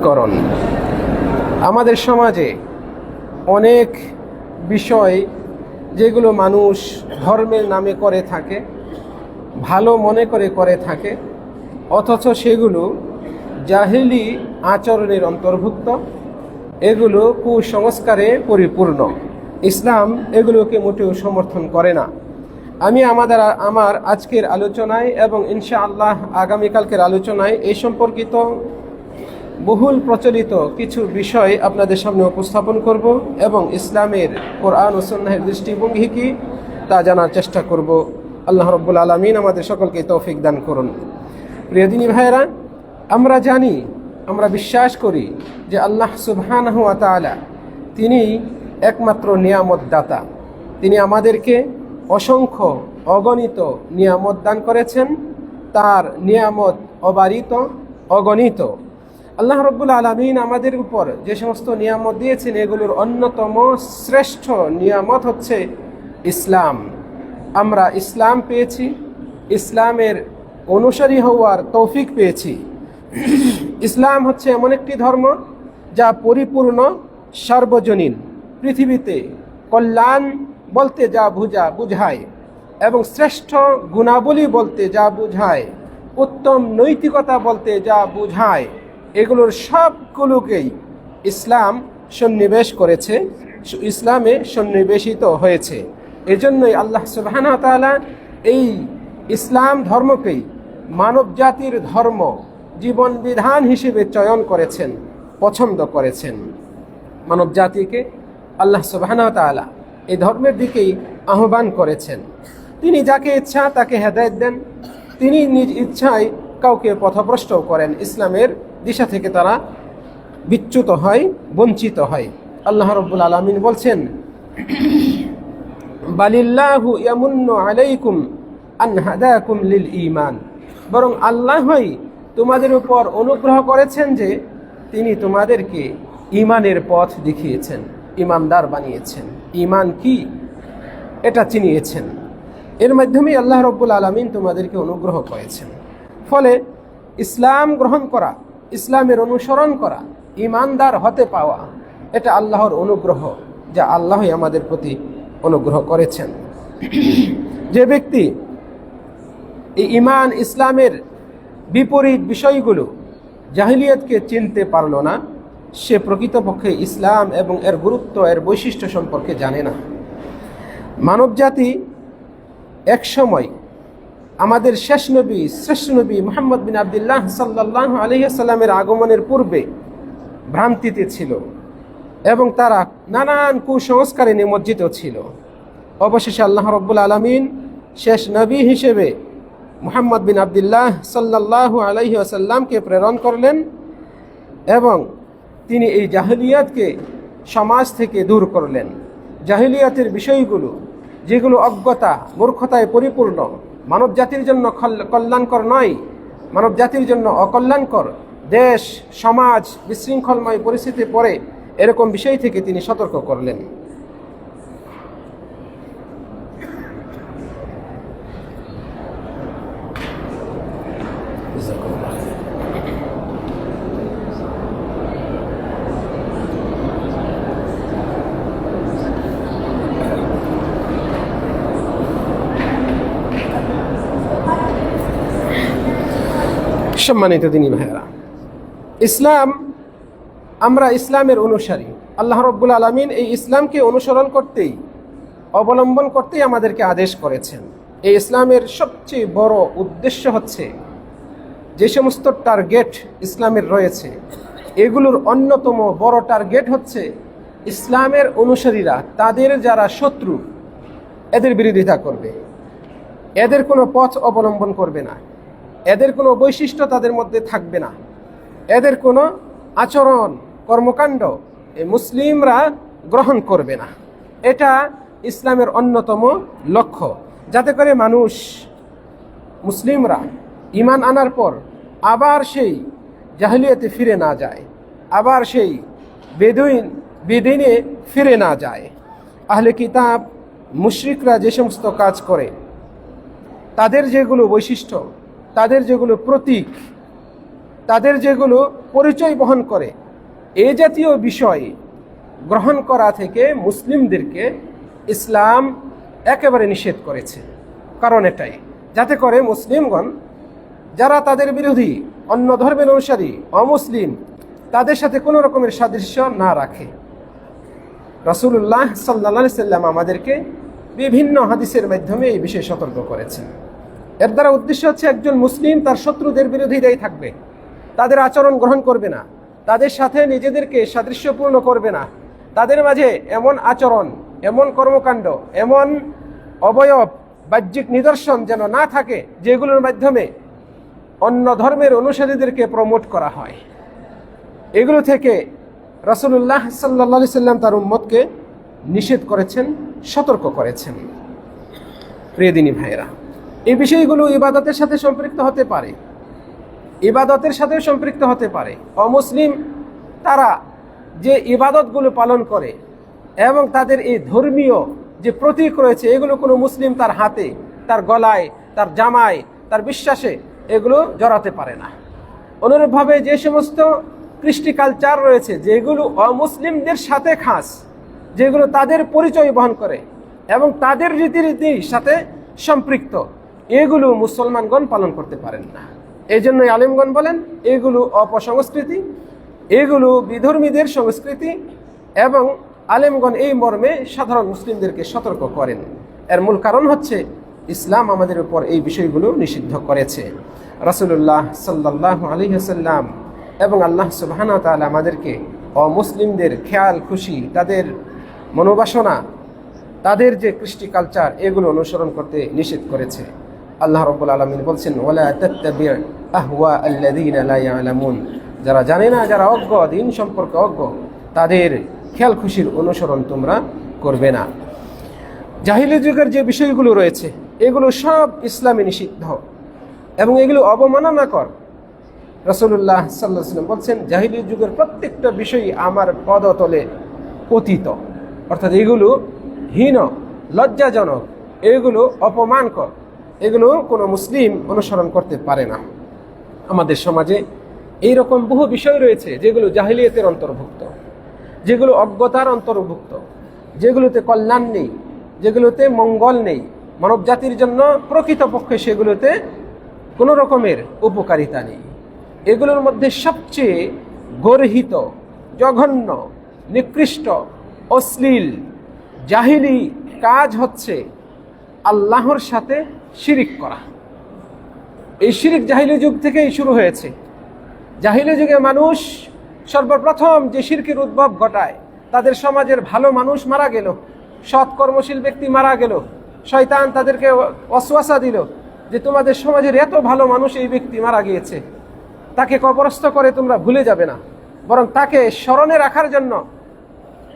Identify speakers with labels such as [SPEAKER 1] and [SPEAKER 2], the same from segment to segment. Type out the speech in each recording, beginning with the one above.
[SPEAKER 1] সমীকরণ। আমাদের সমাজে অনেক বিষয় যেগুলো মানুষ ধর্মের নামে করে থাকে, ভালো মনে করে থাকে, অথচ সেগুলো জাহেলি আচরণের অন্তর্ভুক্ত, এগুলো কুসংস্কারে পরিপূর্ণ। ইসলাম এগুলোকে মোটেও সমর্থন করে না। আমি আমার আজকের আলোচনায় এবং ইনশাআল্লাহ আগামীকালকের আলোচনায় এই সম্পর্কিত বহুল প্রচলিত কিছু বিষয় আপনাদের সামনে উপস্থাপন করব এবং ইসলামের কোরআন ও সুন্নাহের দৃষ্টিভঙ্গি কি তা জানার চেষ্টা করব। আল্লাহ রাব্বুল আলামিন আমাদের সকলকে তৌফিক দান করুন। প্রিয় দিনী ভাইয়েরা, আমরা জানি, আমরা বিশ্বাস করি যে আল্লাহ সুবহানাহু ওয়া তাআলা তিনি একমাত্র নিয়ামত দাতা। তিনি আমাদেরকে অসংখ্য অগণিত নিয়ামত দান করেছেন। তার নিয়ামত অবারিত, অগণিত। আল্লাহ রাব্বুল আলামিন আমাদের উপর যে সমস্ত নিয়ামত দিয়েছেন, এগুলোর অন্যতম শ্রেষ্ঠ নিয়ামত হচ্ছে ইসলাম। আমরা ইসলাম পেয়েছি, ইসলামের অনুসারী হওয়ার তৌফিক পেয়েছি। ইসলাম হচ্ছে এমন একটি ধর্ম যা পরিপূর্ণ, সার্বজনীন, পৃথিবীতে কল্যাণ বলতে যা বুঝায় এবং শ্রেষ্ঠ গুণাবলী বলতে যা বুঝায়, উত্তম নৈতিকতা বলতে যা বুঝায়, এগুলোর সবগুলোকেই ইসলাম সন্নিবেশ করেছে, ইসলামে সন্নিবেশিত হয়েছে। এজন্যই আল্লাহ সুবহানাহু ওয়া তাআলা এই ইসলাম ধর্মকেই মানব জাতির ধর্ম, জীবন বিধান হিসেবে চয়ন করেছেন, পছন্দ করেছেন। মানব জাতিকে আল্লাহ সুবহানাহু ওয়া তাআলা এই ধর্মের দিকেই আহ্বান করেছেন। তিনি যাকে ইচ্ছা তাকে হেদায়েত দেন, তিনি নিজ ইচ্ছায় কাউকে পথভ্রষ্টও করেন। ইসলামের দিশা থেকে তারা বিচ্যুত হয়, বঞ্চিত হয়। আল্লাহ রাব্বুল আলামিন বলছেন, বালিল্লাহু ইয়ামুন্নু আলাইকুম আন হাদাকুম লিল ঈমান। বরং আল্লাহই তোমাদের উপর অনুগ্রহ করেছেন যে তিনি তোমাদেরকে ঈমানের পথ দেখিয়েছেন, ঈমানদার বানিয়েছেন। ঈমান কি এটা চিনিয়েছেন। এর মাধ্যমেই আল্লাহ রাব্বুল আলামিন তোমাদেরকে অনুগ্রহ করেছেন। ফলে ইসলাম গ্রহণ করা, ইসলামের অনুসরণ করা, ঈমানদার হতে পাওয়া, এটা আল্লাহর অনুগ্রহ, যা আল্লাহই আমাদের প্রতি অনুগ্রহ করেছেন। যে ব্যক্তি এই ঈমান, ইসলামের বিপরীত বিষয়গুলো, জাহিলিয়াতকে চিনতে পারল না, সে প্রকৃতপক্ষে ইসলাম এবং এর গুরুত্ব, এর বৈশিষ্ট্য সম্পর্কে জানে না। মানবজাতি একসময় আমাদের শেষ নবী, শ্রেষ্ঠ নবী মুহাম্মদ বিন আবদুল্লাহ সাল্লাল্লাহু আলাইহি ওয়াসাল্লামের আগমনের পূর্বে ভ্রান্তিতে ছিল এবং তারা নানান কুসংস্কারে নিমজ্জিত ছিল। অবশেষে আল্লাহ রাব্বুল আলামিন শেষ নবী হিসেবে মুহাম্মদ বিন আবদুল্লাহ সাল্লাল্লাহু আলাইহি ওয়াসাল্লামকে প্রেরণ করলেন এবং তিনি এই জাহিলিয়াতকে সমাজ থেকে দূর করলেন। জাহিলিয়াতের বিষয়গুলো, যেগুলো অজ্ঞতা, মূর্খতায় পরিপূর্ণ, মানব জাতির জন্য কল্যাণকর নয়, মানব জাতির জন্য অকল্যাণকর, দেশ সমাজ বিশৃঙ্খলময় পরিস্থিতি পড়ে, এরকম বিষয় থেকে তিনি সতর্ক করলেন। সম্মানিত দিনী ভাইয়েরা, ইসলাম, আমরা ইসলামের অনুসারী। আল্লাহ রাব্বুল আলামিন এই ইসলামকে অনুসরণ করতেই, অবলম্বন করতেই আমাদেরকে আদেশ করেছেন। এই ইসলামের সবচেয়ে বড় উদ্দেশ্য হচ্ছে, যে সমস্ত টার্গেট ইসলামের রয়েছে, এগুলোর অন্যতম বড় টার্গেট হচ্ছে ইসলামের অনুসারীরা, তাদের যারা শত্রু, এদের বিরোধিতা করবে, এদের কোনো পথ অবলম্বন করবে না, এদের কোনো বৈশিষ্ট্য তাদের মধ্যে থাকবে না, এদের কোনো আচরণ, কর্মকাণ্ড মুসলিমরা গ্রহণ করবে না। এটা ইসলামের অন্যতম লক্ষ্য, যাতে করে মানুষ, মুসলিমরা ঈমান আনার পর আবার সেই জাহিলিয়াতে ফিরে না যায়, আবার সেই বেদিনে ফিরে না যায়। আহলে কিতাব, মুশরিকরা যে সমস্ত কাজ করে, তাদের যেগুলো বৈশিষ্ট্য, তাদের যেগুলো প্রতীক, তাদের যেগুলো পরিচয় বহন করে এই জাতীয় বিষয় গ্রহণ করা থেকে মুসলিমদেরকে ইসলাম একেবারে নিষেধ করেছে। কারণ এটাই, যাতে করে মুসলিমগণ যারা তাদের বিরোধী, অন্য ধর্মের অনুসারী, অমুসলিম, তাদের সাথে কোনো রকমের সাদৃশ্য না রাখে। রাসূলুল্লাহ সাল্লাল্লাহু আলাইহি সাল্লাম আমাদেরকে বিভিন্ন হাদিসের মাধ্যমে এই বিষয়ে সতর্ক করেছেন। এর দ্বারা উদ্দেশ্য হচ্ছে একজন মুসলিম তার শত্রুদের বিরোধিতায় থাকবে, তাদের আচরণ গ্রহণ করবে না, তাদের সাথে নিজেদেরকে সাদৃশ্যপূর্ণ করবে না, তাদের মাঝে এমন আচরণ, এমন কর্মকাণ্ড, এমন অবয়ব, বাহ্যিক নিদর্শন যেন না থাকে যেগুলোর মাধ্যমে অন্য ধর্মের অনুসারীদেরকে প্রমোট করা হয়। এগুলো থেকে রাসূলুল্লাহ সাল্লাল্লাহু আলাইহি সাল্লাম তার উম্মতকে নিষেধ করেছেন, সতর্ক করেছেন। প্রিয় দিনী ভাইয়েরা, এই বিষয়গুলো ইবাদতের সাথে সম্পৃক্ত হতে পারে, ইবাদতের সাথে সম্পৃক্ত হতে পারে। অমুসলিম তারা যে ইবাদতগুলো পালন করে এবং তাদের এই ধর্মীয় যে প্রতীক রয়েছে, এগুলো কোনো মুসলিম তার হাতে, তার গলায়, তার জামায়, তার বিশ্বাসে এগুলো জড়াতে পারে না। অনুরূপভাবে যে সমস্ত কৃষ্টি কালচার রয়েছে যেগুলো অমুসলিমদের সাথে খাস, যেগুলো তাদের পরিচয় বহন করে এবং তাদের রীতিনীতির সাথে সম্পৃক্ত, এগুলো মুসলমানগণ পালন করতে পারেন না। এই জন্যই আলেমগণ বলেন এগুলো অপসংস্কৃতি, এগুলো বিধর্মীদের সংস্কৃতি, এবং আলেমগণ এই মর্মে সাধারণ মুসলিমদেরকে সতর্ক করেন। এর মূল কারণ হচ্ছে ইসলাম আমাদের উপর এই বিষয়গুলো নিষিদ্ধ করেছে। রাসূলুল্লাহ সাল্লাল্লাহু আলাইহি ওয়াসাল্লাম এবং আল্লাহ সুবহানাহু ওয়া তাআলা আমাদেরকে অমুসলিমদের খেয়াল খুশি, তাদের মনোবাসনা, তাদের যে কৃষ্টি কালচার, এগুলো অনুসরণ করতে নিষেধ করেছে। আল্লাহ রাব্বুল আলামিন বলছেন, ওয়ালা তাত্তাবি' আহওয়া আল্লাযীনা লা ইয়ালামুন, যারা জানে না, যারা অজ্ঞ, দিন সম্পর্কে অজ্ঞ, তাদের খেয়াল খুশির অনুসরণ তোমরা করবে না। জাহিলি যুগের যে বিষয়গুলো রয়েছে এগুলো সব ইসলামে নিষিদ্ধ এবং এগুলো অবমাননাকর। রাসূলুল্লাহ সাল্লাল্লাহু আলাইহি ওয়াসাল্লাম বলছেন, জাহিলি যুগের প্রত্যেকটা বিষয়ই আমার পদতলে পতিত, অর্থাৎ এগুলো হীন, লজ্জাজনক, এগুলো অপমানকর, এগুলো কোনো মুসলিম অনুসরণ করতে পারে না। আমাদের সমাজে এইরকম বহু বিষয় রয়েছে যেগুলো জাহিলিয়াতের অন্তর্ভুক্ত, যেগুলো অজ্ঞতার অন্তর্ভুক্ত, যেগুলোতে কল্যাণ নেই, যেগুলোতে মঙ্গল নেই, মানব জাতির জন্য প্রকৃতপক্ষে সেগুলোতে কোনো রকমের উপকারিতা নেই। এগুলোর মধ্যে সবচেয়ে গর্হিত, জঘন্য, নিকৃষ্ট, অশ্লীল জাহিলি কাজ হচ্ছে আল্লাহর সাথে শিরিক করা। এই শিরিক জাহিলি যুগ থেকেই শুরু হয়েছে। জাহিলি যুগে মানুষ সর্বপ্রথম যে শিরকের উদ্ভব ঘটায়, তাদের সমাজের ভালো মানুষ মারা গেল, সৎ কর্মশীল ব্যক্তি মারা গেল, শয়তান তাদেরকে ওয়াসওয়াসা দিল যে তোমাদের সমাজের এত ভালো মানুষ, এই ব্যক্তি মারা গিয়েছে, তাকে কবরস্থ করে তোমরা ভুলে যাবে না, বরং তাকে স্মরণে রাখার জন্য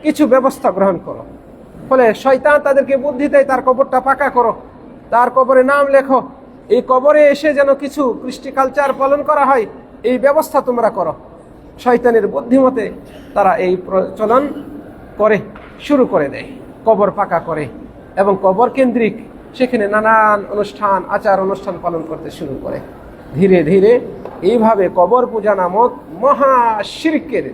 [SPEAKER 1] কিছু ব্যবস্থা গ্রহণ করো। ফলে শয়তান তাদেরকে বুদ্ধি দেয়, তার কবরটা পাকা করো, তার কবরে নাম লেখো, এই কবরে এসে যেন কিছু কৃষ্টি কালচার পালন করা হয়, এই ব্যবস্থা তোমরা করো। শয়তানের বুদ্ধিমতে তারা এই প্রচলন করে শুরু করে দেয়, কবর পাকা করে এবং কবর কেন্দ্রিক সেখানে নানান অনুষ্ঠান, আচার অনুষ্ঠান পালন করতে শুরু করে। ধীরে ধীরে এইভাবে কবর পূজা নামক মহা শিরকের,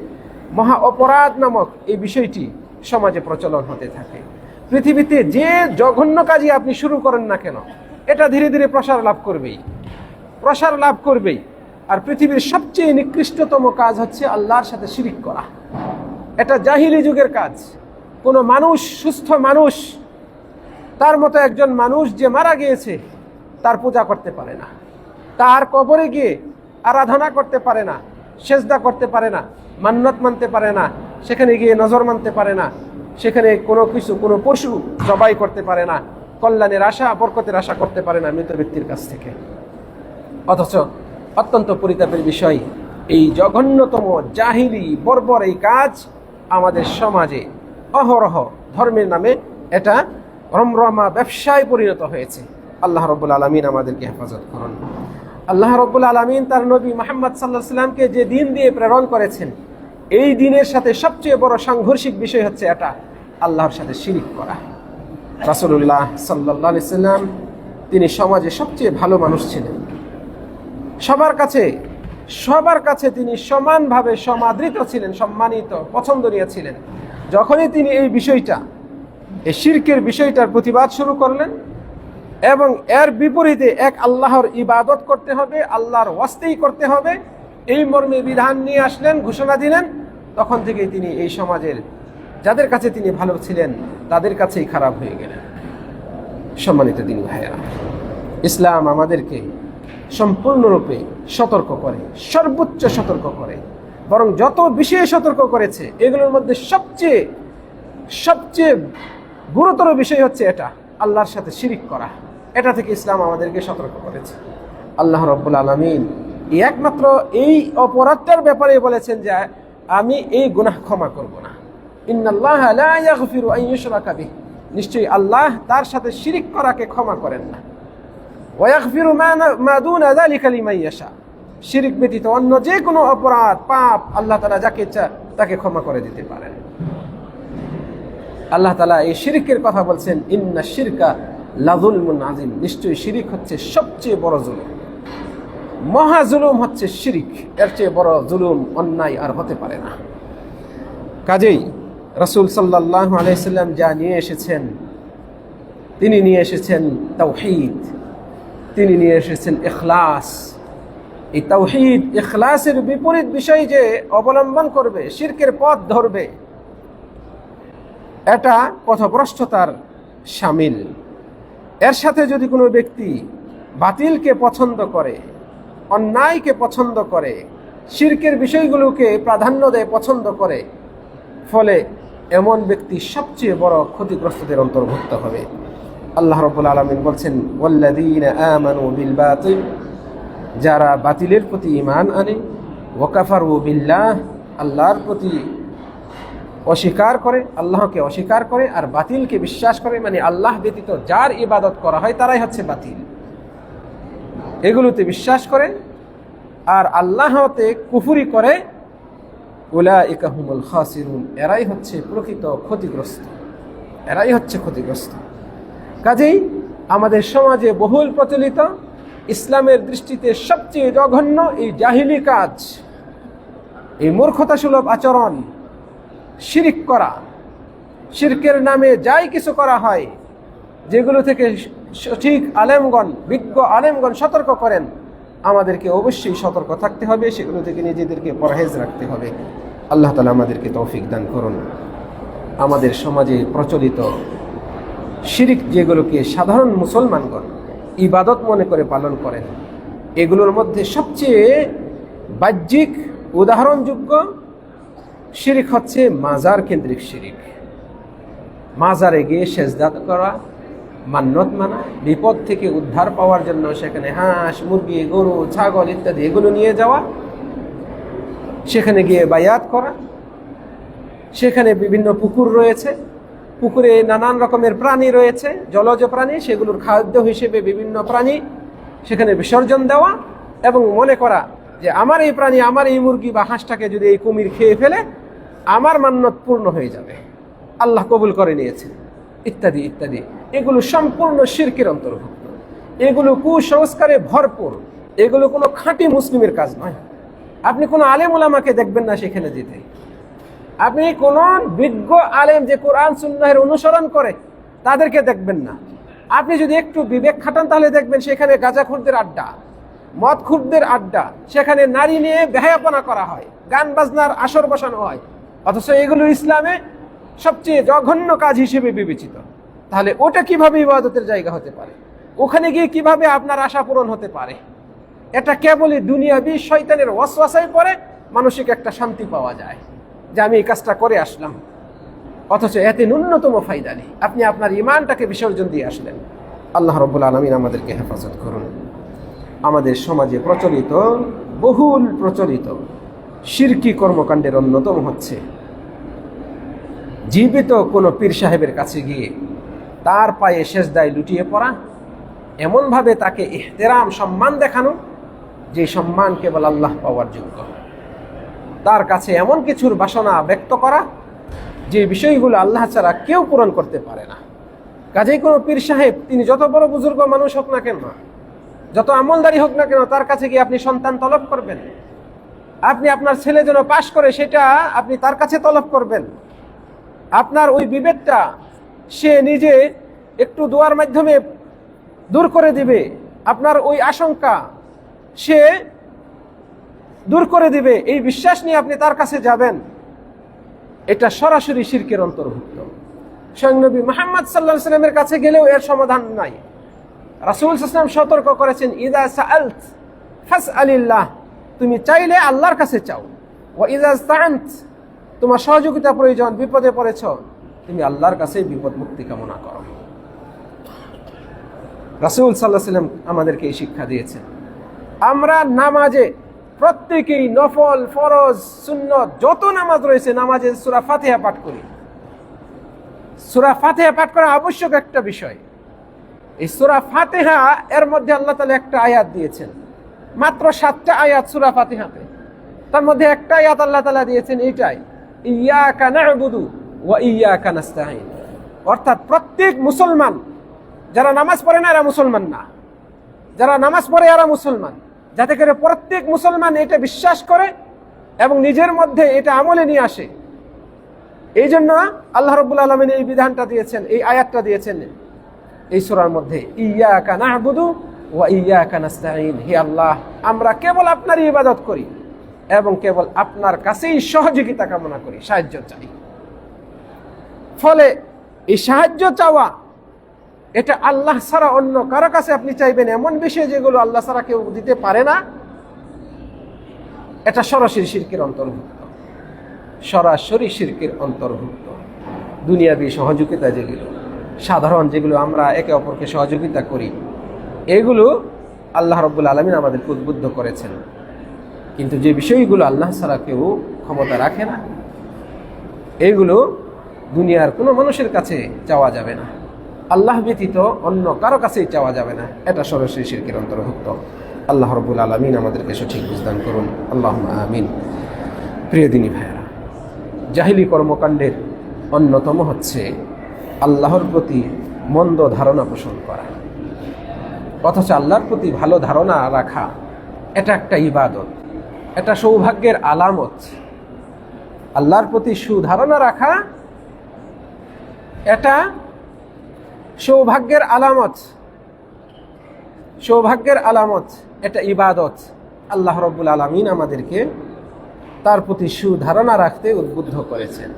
[SPEAKER 1] মহা অপরাধ নামক এই বিষয়টি সমাজে প্রচলন হতে থাকে। পৃথিবীতে যে জঘন্য কাজই আপনি শুরু করেন না কেন, এটা ধীরে ধীরে প্রসার লাভ করবেই। আর পৃথিবীর সবচেয়ে নিকৃষ্টতম কাজ হচ্ছে আল্লাহর সাথে শিরিক করা। এটা জাহিলি যুগের কাজ। কোনো মানুষ, সুস্থ মানুষ, তার মতো একজন মানুষ যে মারা গিয়েছে, তার পূজা করতে পারে না, তার কবরে গিয়ে আরাধনা করতে পারে না, সেজদা করতে পারে না, মান্নত মানতে পারে না, সেখানে গিয়ে নজর মানতে পারে না, সেখানে কোনো পশু জবাই করতে পারে না, কল্যাণের আশা, বরকতের আশা করতে পারে না মৃত ব্যক্তির কাছ থেকে। অথচ অত্যন্ত পরিতাপের বিষয়, এই জঘন্যতম জাহিলি বর্বর এই কাজ আমাদের সমাজে অহরহ ধর্মের নামে এটা রমরমা ব্যবসায় পরিণত হয়েছে। আল্লাহ রাব্বুল আলামিন আমাদেরকে হেফাজত করুন। আল্লাহ রাব্বুল আলামিন তার নবী মুহাম্মদ সাল্লাল্লাহু আলাইহি সাল্লামকে যে দিন দিয়ে প্রেরণ করেছেন, এই দিনের সাথে সবচেয়ে বড় সাংঘর্ষিক বিষয় হচ্ছে এটা আল্লাহর সাথে শিরিক করা। রাসূলুল্লাহ সাল্লাল্লাহু আলাইহি সাল্লাম তিনি সমাজে সবচেয়ে ভালো মানুষ ছিলেন, সবার কাছে সবার কাছে তিনি সমানভাবে সমাদৃত ছিলেন, সম্মানিত, পছন্দনীয় ছিলেন। যখনই তিনি এই বিষয়টা, এই শিরকের বিষয়টার প্রতিবাদ শুরু করলেন এবং এর বিপরীতে এক আল্লাহর ইবাদত করতে হবে, আল্লাহর ওয়াস্তেই করতে হবে, এই মর্মে বিধান নিয়ে আসলেন, ঘোষণা দিলেন, তখন থেকেই তিনি এই সমাজের যাদের কাছে তিনি ভালো ছিলেন তাদের কাছেই খারাপ হয়ে গেলেন। সম্মানিত দিনী ভাইয়েরা, ইসলাম আমাদেরকে সম্পূর্ণরূপে সতর্ক করে, সর্বোচ্চ সতর্ক করে, বরং যত বিষয়ে সতর্ক করেছে এগুলোর মধ্যে সবচেয়ে গুরুতর বিষয় হচ্ছে এটা, আল্লাহর সাথে শিরিক করা। এটা থেকে ইসলাম আমাদেরকে সতর্ক করেছে। আল্লাহ রাব্বুল আলামিন একমাত্র এই অপরাধটার ব্যাপারে বলেছেন যে আমি এই গুনাহ ক্ষমা করব না। ইন্নাল্লাহা লা ইয়াগফিরু আন ইউশরাকা বিহি, নিশ্চয়ই আল্লাহ তার সাথে শিরিক করাকে ক্ষমা করেন না। ওয়া ইয়াগফিরু মা দুনা যালিকা লিমান ইয়াশা, শিরিক ব্যতীত অন্য যে কোনো অপরাধ পাপ আল্লাহ তাআলা যাকে ইচ্ছা তাকে ক্ষমা করে দিতে পারেন। আল্লাহ তাআলা এই শিরিকের কথা বলছেন, ইন্না শিরকা লাযুলমুন আযীম, নিশ্চয়ই শিরিক হচ্ছে সবচেয়ে বড় জুলুম, মহা জুলুম হচ্ছে শিরিক, এর চেয়ে বড় জুলুম অন্যায় আর হতে পারে না। কাজেই রাসূল সাল্লাল্লাহু আলাইহি সাল্লাম যা নিয়ে এসেছেন, তিনি নিয়ে এসেছেন তাওহীদ, তিনি নিয়ে এসেছেন ইখলাস। এই তাওহীদ ইখলাসের বিপরীত বিষয় যে অবলম্বন করবে, শিরকের পথ ধরবে, এটা পথভ্রষ্টতার শামিল। এর সাথে যদি কোনো ব্যক্তি বাতিলকে পছন্দ করে, অন্যায়কে পছন্দ করে, শিরকের বিষয়গুলোকে প্রাধান্য দেয়, পছন্দ করে, ফলে এমন ব্যক্তি সবচেয়ে বড় ক্ষতিগ্রস্তদের অন্তর্ভুক্ত হবে। আল্লাহ রাব্বুল আলামিন বলছেন, ওয়াল্লাযীনা আমানু বিল বাতিল, যারা বাতিলের প্রতি ঈমান আনে, ওয়া কাফারু বিল্লাহ, আল্লাহর প্রতি অস্বীকার করে, আল্লাহকে অস্বীকার করে আর বাতিলকে বিশ্বাস করে, মানে আল্লাহ ব্যতীত যার ইবাদত করা হয় তারাই হচ্ছে বাতিল, এগুলোতে বিশ্বাস করে আর আল্লাহতে কুফরি করে, উলাইকা হুমুল খাসিরুন, এরাই হচ্ছে প্রকৃত ক্ষতিগ্রস্ত, এরাই হচ্ছে ক্ষতিগ্রস্ত। কাজেই আমাদের সমাজে বহুল প্রচলিত, ইসলামের দৃষ্টিতে সবচেয়ে জঘন্য এই জাহিলি কাজ, এই মূর্খতাসুলভ আচরণ, শিরিক করা, শিরকের নামে যাই কিছু করা হয়, যেগুলো থেকে সঠিক আলেমগণ, বিজ্ঞ আলেমগণ সতর্ক করেন, আমাদেরকে অবশ্যই সতর্ক থাকতে হবে, সেগুলো থেকে নিজেদেরকে পরহেজ রাখতে হবে। আল্লাহ তাআলা আমাদেরকে তৌফিক দান করুন। আমাদের সমাজে প্রচলিত শিরিক, যেগুলোকে সাধারণ মুসলমানগণ ইবাদত মনে করে পালন করেন, এগুলোর মধ্যে সবচেয়ে বাহ্যিক উদাহরণযোগ্য শিরিক হচ্ছে মাজার কেন্দ্রিক শিরিক। মাজারে গিয়ে সেজদা করা, মান্নত মানা, বিপদ থেকে উদ্ধার পাওয়ার জন্য সেখানে হাঁস, মুরগি, গরু, ছাগল ইত্যাদি এগুলো নিয়ে যাওয়া, সেখানে গিয়ে বায়াত করা, সেখানে বিভিন্ন পুকুর রয়েছে, পুকুরে নানান রকমের প্রাণী রয়েছে, জলজ প্রাণী, সেগুলোর খাদ্য হিসেবে বিভিন্ন প্রাণী সেখানে বিসর্জন দেওয়া এবং মনে করা যে আমার এই প্রাণী, আমার এই মুরগি বা হাঁসটাকে যদি এই কুমির খেয়ে ফেলে আমার মান্নত পূর্ণ হয়ে যাবে, আল্লাহ কবুল করে নিয়েছেন, ইত্যাদি ইত্যাদি। এগুলো সম্পূর্ণ শিরকের অন্তর্ভুক্ত, এগুলো কুসংস্কারে ভরপুর, এগুলো কোনো খাঁটি মুসলিমের কাজ নয়। আপনি কোনো আলেম ওলামাকে দেখবেন না সেখানে যেতে, আপনি কোন বিজ্ঞ আলেম যে কোরআন সুন্নাহের অনুসরণ করে তাদেরকে দেখবেন না। আপনি যদি একটু বিবেক খাটান তাহলে দেখবেন সেখানে গাঁজাখোরদের আড্ডা, মদখোরদের আড্ডা, সেখানে নারী নিয়ে বেহায়াপনা করা হয়, গান বাজনার আসর বসানো হয়, অথচ এগুলো ইসলামে সবচেয়ে জঘন্য কাজ হিসেবে বিবেচিত। তাহলে ওটা কিভাবে ইবাদতের জায়গা হতে পারে? ওখানে গিয়ে কিভাবে আপনার আশা পূরণ হতে পারে? এটা কেবলই দুনিয়াবি শয়তানের ওয়াসওয়াসায় পড়ে মানসিক একটা শান্তি পাওয়া যায় যে আমি এই কাজটা করে আসলাম, অথচ এতে ন্যূনতম ফায়দা নেই। আপনি আপনার ঈমানটাকে বিসর্জন দিয়ে আসলেন। আল্লাহ রাব্বুল আলামিন আমাদেরকে হেফাজত করুন। আমাদের সমাজে প্রচলিত, বহুল প্রচলিত শিরকি কর্মকাণ্ডের অন্যতম হচ্ছে জীবিত কোনো পীর সাহেবের কাছে গিয়ে তার পায়ে সেজদায় লুটিয়ে পড়া, এমনভাবে তাকে ইহতেরাম, সম্মান দেখানো যে সম্মান কেবল আল্লাহ পাওয়ার যোগ্য, তার কাছে এমন কিছুর বাসনা ব্যক্ত করা যে বিষয়গুলো আল্লাহ ছাড়া কেউ পূরণ করতে পারে না। কাজেই কোনো পীর সাহেব, তিনি যত বড় বুজুর্গ মানুষ হোক না কেন, যত আমলদারি হোক না কেন, তার কাছে গিয়ে আপনি সন্তান তলব করবেন, আপনি আপনার ছেলে যেন পাশ করে সেটা আপনি তার কাছে তলব করবেন। আপনার ওই বিভেদটা সে নিজে একটু দোয়ার মাধ্যমে দূর করে দিবে, আপনার ওই আশঙ্কা সে দূর করে দিবে, এই বিশ্বাস নিয়ে আপনি তার কাছে যাবেন, এটা সরাসরি শিরকের অন্তর্ভুক্ত। স্বয়ং নবী মুহাম্মদ সাল্লাল্লাহু আলাইহি ওয়াসাল্লামের কাছে গেলেও এর সমাধান নাই। রাসূল সাল্লাল্লাহু আলাইহি ওয়াসাল্লাম সতর্ক করেছেন, ইযা সাআলত ফাসআলিল্লাহ, তুমি চাইলে আল্লাহর কাছে চাও। ওয়া ইযা ইসতাআনত, তোমার সহযোগিতা প্রয়োজন, বিপদে পড়েছ, তুমি আল্লাহর কাছে বিপদ মুক্তি কামনা করো। রাসূল সাল্লাল্লাহু আলাইহি ওয়াসাল্লাম আমাদেরকে এই শিক্ষা দিয়েছেন। আমরা নামাজে প্রত্যেকেই নফল, ফরজ, সুন্নত যত নামাজ রয়েছে নামাজে সূরা ফাতিহা পাঠ করি। সূরা ফাতিহা পাঠ করা আবশ্যক একটা বিষয়। এই সূরা ফাতিহা এর মধ্যে আল্লাহ তাআলা একটা আয়াত দিয়েছেন, মাত্র 7টা আয়াত সূরা ফাতিহাতে। তার মধ্যে একটা আয়াত আল্লাহ তাআলা দিয়েছেন এইটাই, ইয়্যাকা না'বুদু ওয়া ইয়্যাকা নাস্তাঈন। অর্থাৎ প্রত্যেক মুসলমান, যারা নামাজ পড়ে না এরা মুসলমান না, যারা নামাজ পড়ে এরা মুসলমান। যাতে করে প্রত্যেক মুসলমান এটা বিশ্বাস করে এবং নিজের মধ্যে এটা আমলে নিয়ে আসে। এই জন্য আল্লাহ রাব্বুল আলামিন এই বিধানটা দিয়েছেন, এই আয়াতটা দিয়েছেন এই সূরার মধ্যে, ইয়্যাকা না'বুদু ওয়া ইয়্যাকা নাস্তাঈন। হে আল্লাহ, আমরা কেবল আপনারই ইবাদত করি এবং কেবল আপনার কাছেই সহযোগিতা কামনা করি, সাহায্য চাই। ফলে এই সাহায্য চাওয়া এটা আল্লাহ ছাড়া অন্য কারো কাছে আপনি চাইবেন এমন বিষয় যেগুলো আল্লাহ ছাড়া কেউ দিতে পারে না, এটা সরাসরি শিরকের অন্তর্ভুক্ত, সরাসরি শিরকের অন্তর্ভুক্ত। দুনিয়াবি সহযোগিতা যেগুলো, সাধারণ যেগুলো আমরা একে অপরকে সহযোগিতা করি, এগুলো আল্লাহ রাব্বুল আলামিন আমাদেরকে উদ্বুদ্ধ করেছেন। কিন্তু যে বিষয়গুলো আল্লাহ ছাড়া কেউ ক্ষমতা রাখে না, এইগুলো দুনিয়ার কোনো মানুষের কাছে চাওয়া যাবে না, আল্লাহ ব্যতীত অন্য কারো কাছেই চাওয়া যাবে না, এটা সরাসরি শিরকের অন্তর্ভুক্ত। আল্লাহ রাব্বুল আলামিন আমাদেরকে সঠিক বুঝদান করুন, আল্লাহুম্মা আমিন। প্রিয় দিনী ভাইয়েরা, জাহিলি কর্মকাণ্ডের অন্যতম হচ্ছে আল্লাহর প্রতি মন্দ ধারণা পোষণ করা, অথচ আল্লাহর প্রতি ভালো ধারণা রাখা এটা একটা ইবাদত, এটা সৌভাগ্যের আলামত। আল্লাহর প্রতি সুধারণা রাখা এটা সৌভাগ্যের আলামত, সৌভাগ্যের আলামত, এটা ইবাদত। আল্লাহ রাব্বুল আলামিন আমাদেরকে তার প্রতি সুধারণা রাখতে উদ্বুদ্ধ করেছেন।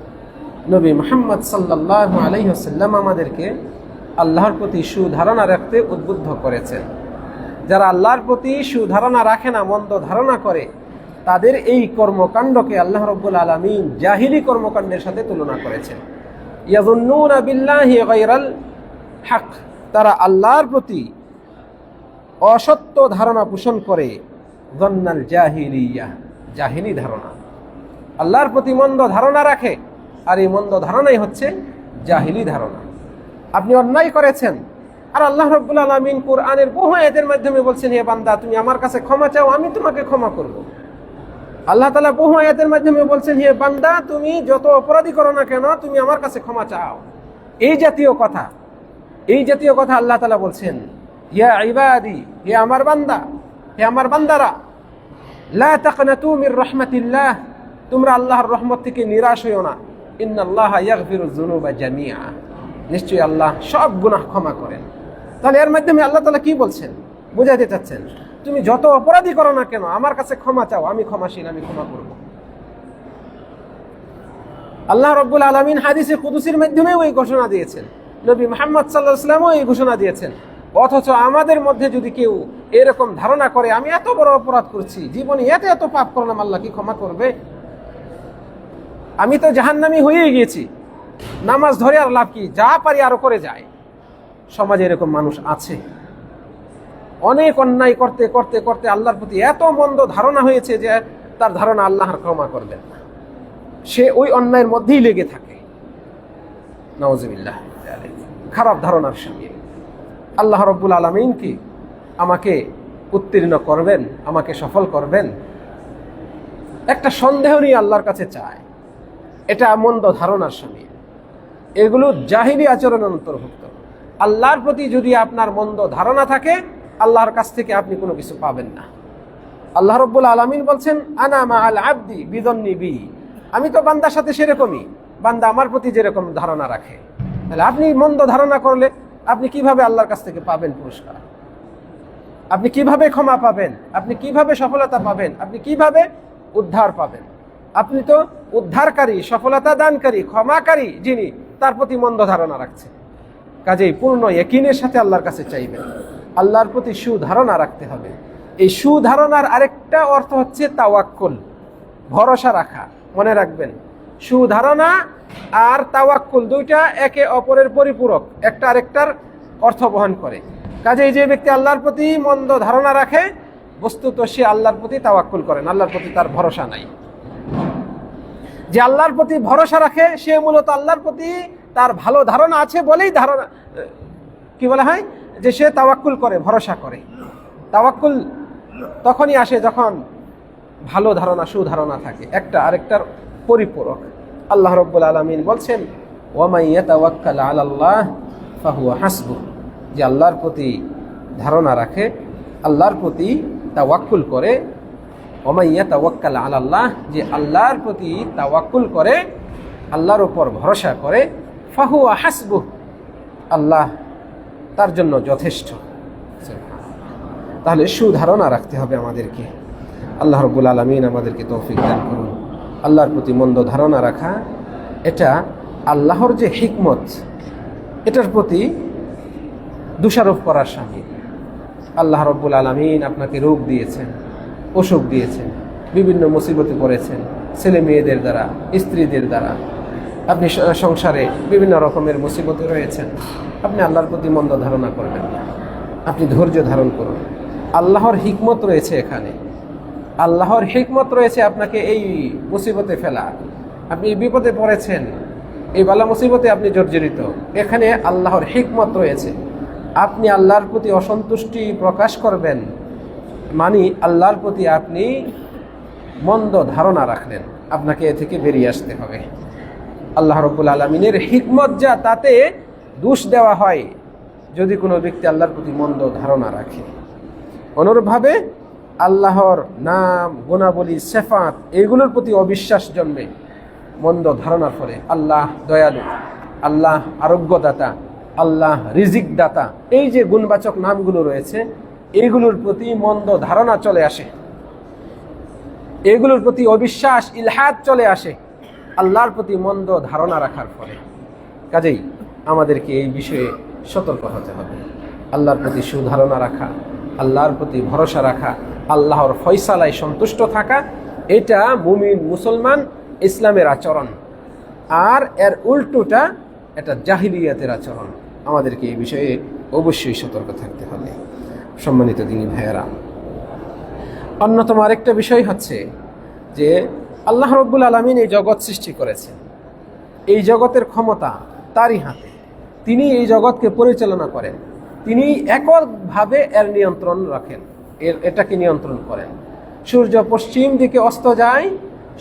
[SPEAKER 1] নবী মুহাম্মদ সাল্লাল্লাহু আলাইহি ওয়াসাল্লাম আমাদেরকে আল্লাহর প্রতি সুধারণা রাখতে উদ্বুদ্ধ করেছেন। যারা আল্লাহর প্রতি সুধারণা রাখে না, মন্দ ধারণা করে, তাদের এই কর্মকাণ্ডকে আল্লাহ রাব্বুল আলামিন জাহিলি কর্মকাণ্ডের সাথে তুলনা করেছেন। ইয়াযুন্নুনা বিল্লাহি গায়রাল হক, তারা আল্লাহর প্রতি অসত্য ধারণা পোষণ করে, যন্নাল জাহিলিয়া, জাহিলি ধারণা, আল্লাহর প্রতি মন্দ ধারণা রাখে, আর এই মন্দ ধারণাই হচ্ছে জাহিলি ধারণা। আপনি অন্যায় করেছেন, আর আল্লাহ রাব্বুল আলামিন কোরআনের বহু আয়াতের মাধ্যমে বলছেন, হে বান্দা তুমি আমার কাছে ক্ষমা চাও, আমি তোমাকে ক্ষমা করব। আল্লাহ তাআলা বহু আয়াতের মাধ্যমে বলছেন, হে বান্দা তুমি যত অপরাধী করো না কেন তুমি আমার কাছে ক্ষমা চাও। এই জাতীয় কথা, এই জাতীয় কথা আল্লাহ তাআলা বলছেন, ইয়া ইবাদি, হে আমার বান্দা, হে আমার বান্দারা, লা তাকনাতু মির রাহমাতিল্লাহ, তোমরা আল্লাহর রহমত থেকে নিরাশ হইও না। ইন্নাল্লাহা ইয়াগফিরুয যুনুবা জামিআ, নিশ্চয়ই আল্লাহ সব গুনাহ ক্ষমা করেন। তাহলে এর মাধ্যমে আল্লাহ তাআলা কি বলছেন, বুঝাতে চাচ্ছেন, তুমি যত অপরাধী করো না কেন আমার কাছে ক্ষমা চাও, আমি ক্ষমাশীল, আমি ক্ষমা করব। আল্লাহ রাব্বুল আলামিন হাদিসে কুদসির মাধ্যমে ওই ঘোষণা দিয়েছেন, নবী মুহাম্মদ সাল্লাল্লাহু আলাইহি ওয়াসাল্লামও এই ঘোষণা দিয়েছেন। অথচ আমাদের মধ্যে যদি কেউ এরকম ধারণা করে, আমি এত বড় অপরাধ করছি, জীবনে এত এত পাপ করলাম, আল্লাহ কি ক্ষমা করবে? আমি তো জাহান্নামী হয়েই গিয়েছি, নামাজ ধরে আর লাভ কি, যা পারি আরো করে যায়। সমাজে এরকম মানুষ আছে। অনেক অন্যায় করতে করতে করতে আল্লাহর প্রতি এত মন্দ ধারণা হয়েছে যে তার ধারণা আল্লাহর ক্ষমা করবেন না, সে ওই অন্যায়ের মধ্যেই লেগে থাকে। নাউজুবিল্লাহ, খারাপ ধারণার সঙ্গে আল্লাহ রাব্বুল আলামিন কি আমাকে উত্তীর্ণ করবেন, আমাকে সফল করবেন, একটা সন্দেহ নিয়ে আল্লাহর কাছে চায়, এটা মন্দ ধারণার সঙ্গে। এগুলো জাহিলি আচরণের অন্তর্ভুক্ত। আল্লাহর প্রতি যদি আপনার মন্দ ধারণা থাকে, আল্লাহর কাছ থেকে আপনি কোনো কিছু পাবেন না। আল্লাহ রাব্বুল আলামিন বলছেন আনা মাআল আবদি বিদন্নি বি, আমি তো বান্দার সাথে সেরকমই, বান্দা আমার প্রতি যেরকম ধারণা রাখে। তাহলে আপনি মন্দ ধারণা করলে আপনি কিভাবে আল্লাহর কাছ থেকে পাবেন পুরস্কার? আপনি কিভাবে ক্ষমা পাবেন? আপনি কিভাবে সফলতা পাবেন? আপনি কিভাবে উদ্ধার পাবেন? আপনি তো উদ্ধারকারী, সফলতা দানকারী, ক্ষমাকারী যিনি, তার প্রতি মন্দ ধারণা রাখছেন। কাজেই পূর্ণ ইয়াকিনের সাথে আল্লাহর কাছে চাইবেন, আল্লাহর প্রতি সুধারণা রাখতে হবে। এই সুধারণার আরেকটা অর্থ হচ্ছে তাওয়াক্কুল, ভরসা রাখা। মনে রাখবেন, সুধারণা আর তাওয়াক্কুল দুইটা একে অপরের পরিপূরক, একটা আরেকটার অর্থ বহন করে। কাজেই যে ব্যক্তি আল্লাহর প্রতি মন্দ ধারণা রাখে, বস্তুত সে আল্লাহর প্রতি তাওয়াক্কুল করেন, আল্লাহর প্রতি তার ভরসা নাই। যে আল্লাহর প্রতি ভরসা রাখে সে মূলত আল্লাহর প্রতি তার ভালো ধারণা আছে বলেই ধারণা, কি বলা হয়, যে সে তাওয়াক্কুল করে, ভরসা করে। তাওয়াক্কুল তখনই আসে যখন ভালো ধারণা, সুধারণা থাকে, একটা আরেকটার পরিপূরক। আল্লাহ রাব্বুল আলামিন বলছেন ওয়া মান ইয়াতাওয়াক্কাল আলাল্লাহ ফাহুয়া হাসবুহ, যে আল্লাহর প্রতি ধারণা রাখে, আল্লাহর প্রতি তাওয়াক্কুল করে। ওয়া মান ইয়াতাওয়াক্কাল আলাল্লাহ, যে আল্লাহর প্রতি তাওয়াক্কুল করে, আল্লাহর উপর ভরসা করে, ফাহুয়া হাসবুহ, আল্লাহ তার জন্য যথেষ্ট। তাহলে সুধারণা রাখতে হবে আমাদেরকে। আল্লাহ রাব্বুল আলামিন আমাদেরকে তৌফিক দান করুন। আল্লাহর প্রতি মন্দ ধারণা রাখা এটা আল্লাহর যে হিকমত, এটার প্রতি দোষারোপ করার শামিল। আল্লাহ রাব্বুল আলামিন আপনাকে রোগ দিয়েছেন, অসুখ দিয়েছেন, বিভিন্ন মুসিবতে পড়েছেন, ছেলে মেয়েদের দ্বারা, স্ত্রীদের দ্বারা, আপনি সংসারে বিভিন্ন রকমের মুসিবতে রয়েছেন। আপনি আল্লাহর প্রতি মন্দ ধারণা করবেন না, আপনি ধৈর্য ধারণ করুন। আল্লাহর হিকমত রয়েছে এখানে, আল্লাহর হিকমত রয়েছে আপনাকে এই মুসিবতে ফেলা। আপনি বিপদে পড়েছেন, এই বালা মুসিবতে আপনি জর্জরিত, এখানে আল্লাহর হিকমত রয়েছে। আপনি আল্লাহর প্রতি অসন্তুষ্টি প্রকাশ করবেন, মানে আল্লাহর প্রতি আপনি মন্দ ধারণা রাখলেন, আপনাকে এ থেকে বেরিয়ে আসতে হবে। আল্লাহ রাব্বুল আলামিনের হিকমত যা, তাতে দোষ দেওয়া হয় যদি কোনো ব্যক্তি আল্লাহর প্রতি মন্দ ধারণা রাখে। অনুরূপভাবে আল্লাহর নাম, গুণাবলী, সিফাত এগুলোর প্রতি অবিশ্বাস জন্মে মন্দ ধারণার ফলে। আল্লাহ দয়ালু, আল্লাহ আরোগ্যদাতা, আল্লাহ রিজিক দাতা, এই যে গুণবাচক নামগুলো রয়েছে, এইগুলোর প্রতি মন্দ ধারণা চলে আসে, এগুলোর প্রতি অবিশ্বাস, ইলহাদ চলে আসে আল্লাহর প্রতি মন্দ ধারণা রাখার ফলে। কাজেই আমাদেরকে এই বিষয়ে সতর্ক হতে হবে। আল্লাহর প্রতি সুধারণা রাখা, আল্লাহর প্রতি ভরসা রাখা, আল্লাহর ফয়সালায় সন্তুষ্ট থাকা, এটা মুমিন মুসলমান ইসলামের আচরণ। আর এর উল্টোটা এটা জাহিলিয়াতের আচরণ। আমাদেরকে এই বিষয়ে অবশ্যই সতর্ক থাকতে হবে। সম্মানিত দিনী ভাইয়েরা, অন্যতম আরেকটা বিষয় হচ্ছে যে আল্লাহ রাব্বুল আলামিন এই জগৎ সৃষ্টি করেছেন, এই জগতের ক্ষমতা তারই হাতে। তিনি এই জগৎকে পরিচালনা করেন, তিনি এককভাবে এর নিয়ন্ত্রণ রাখেন, এটাকে নিয়ন্ত্রণ করেন। সূর্য পশ্চিম দিকে অস্ত যায়,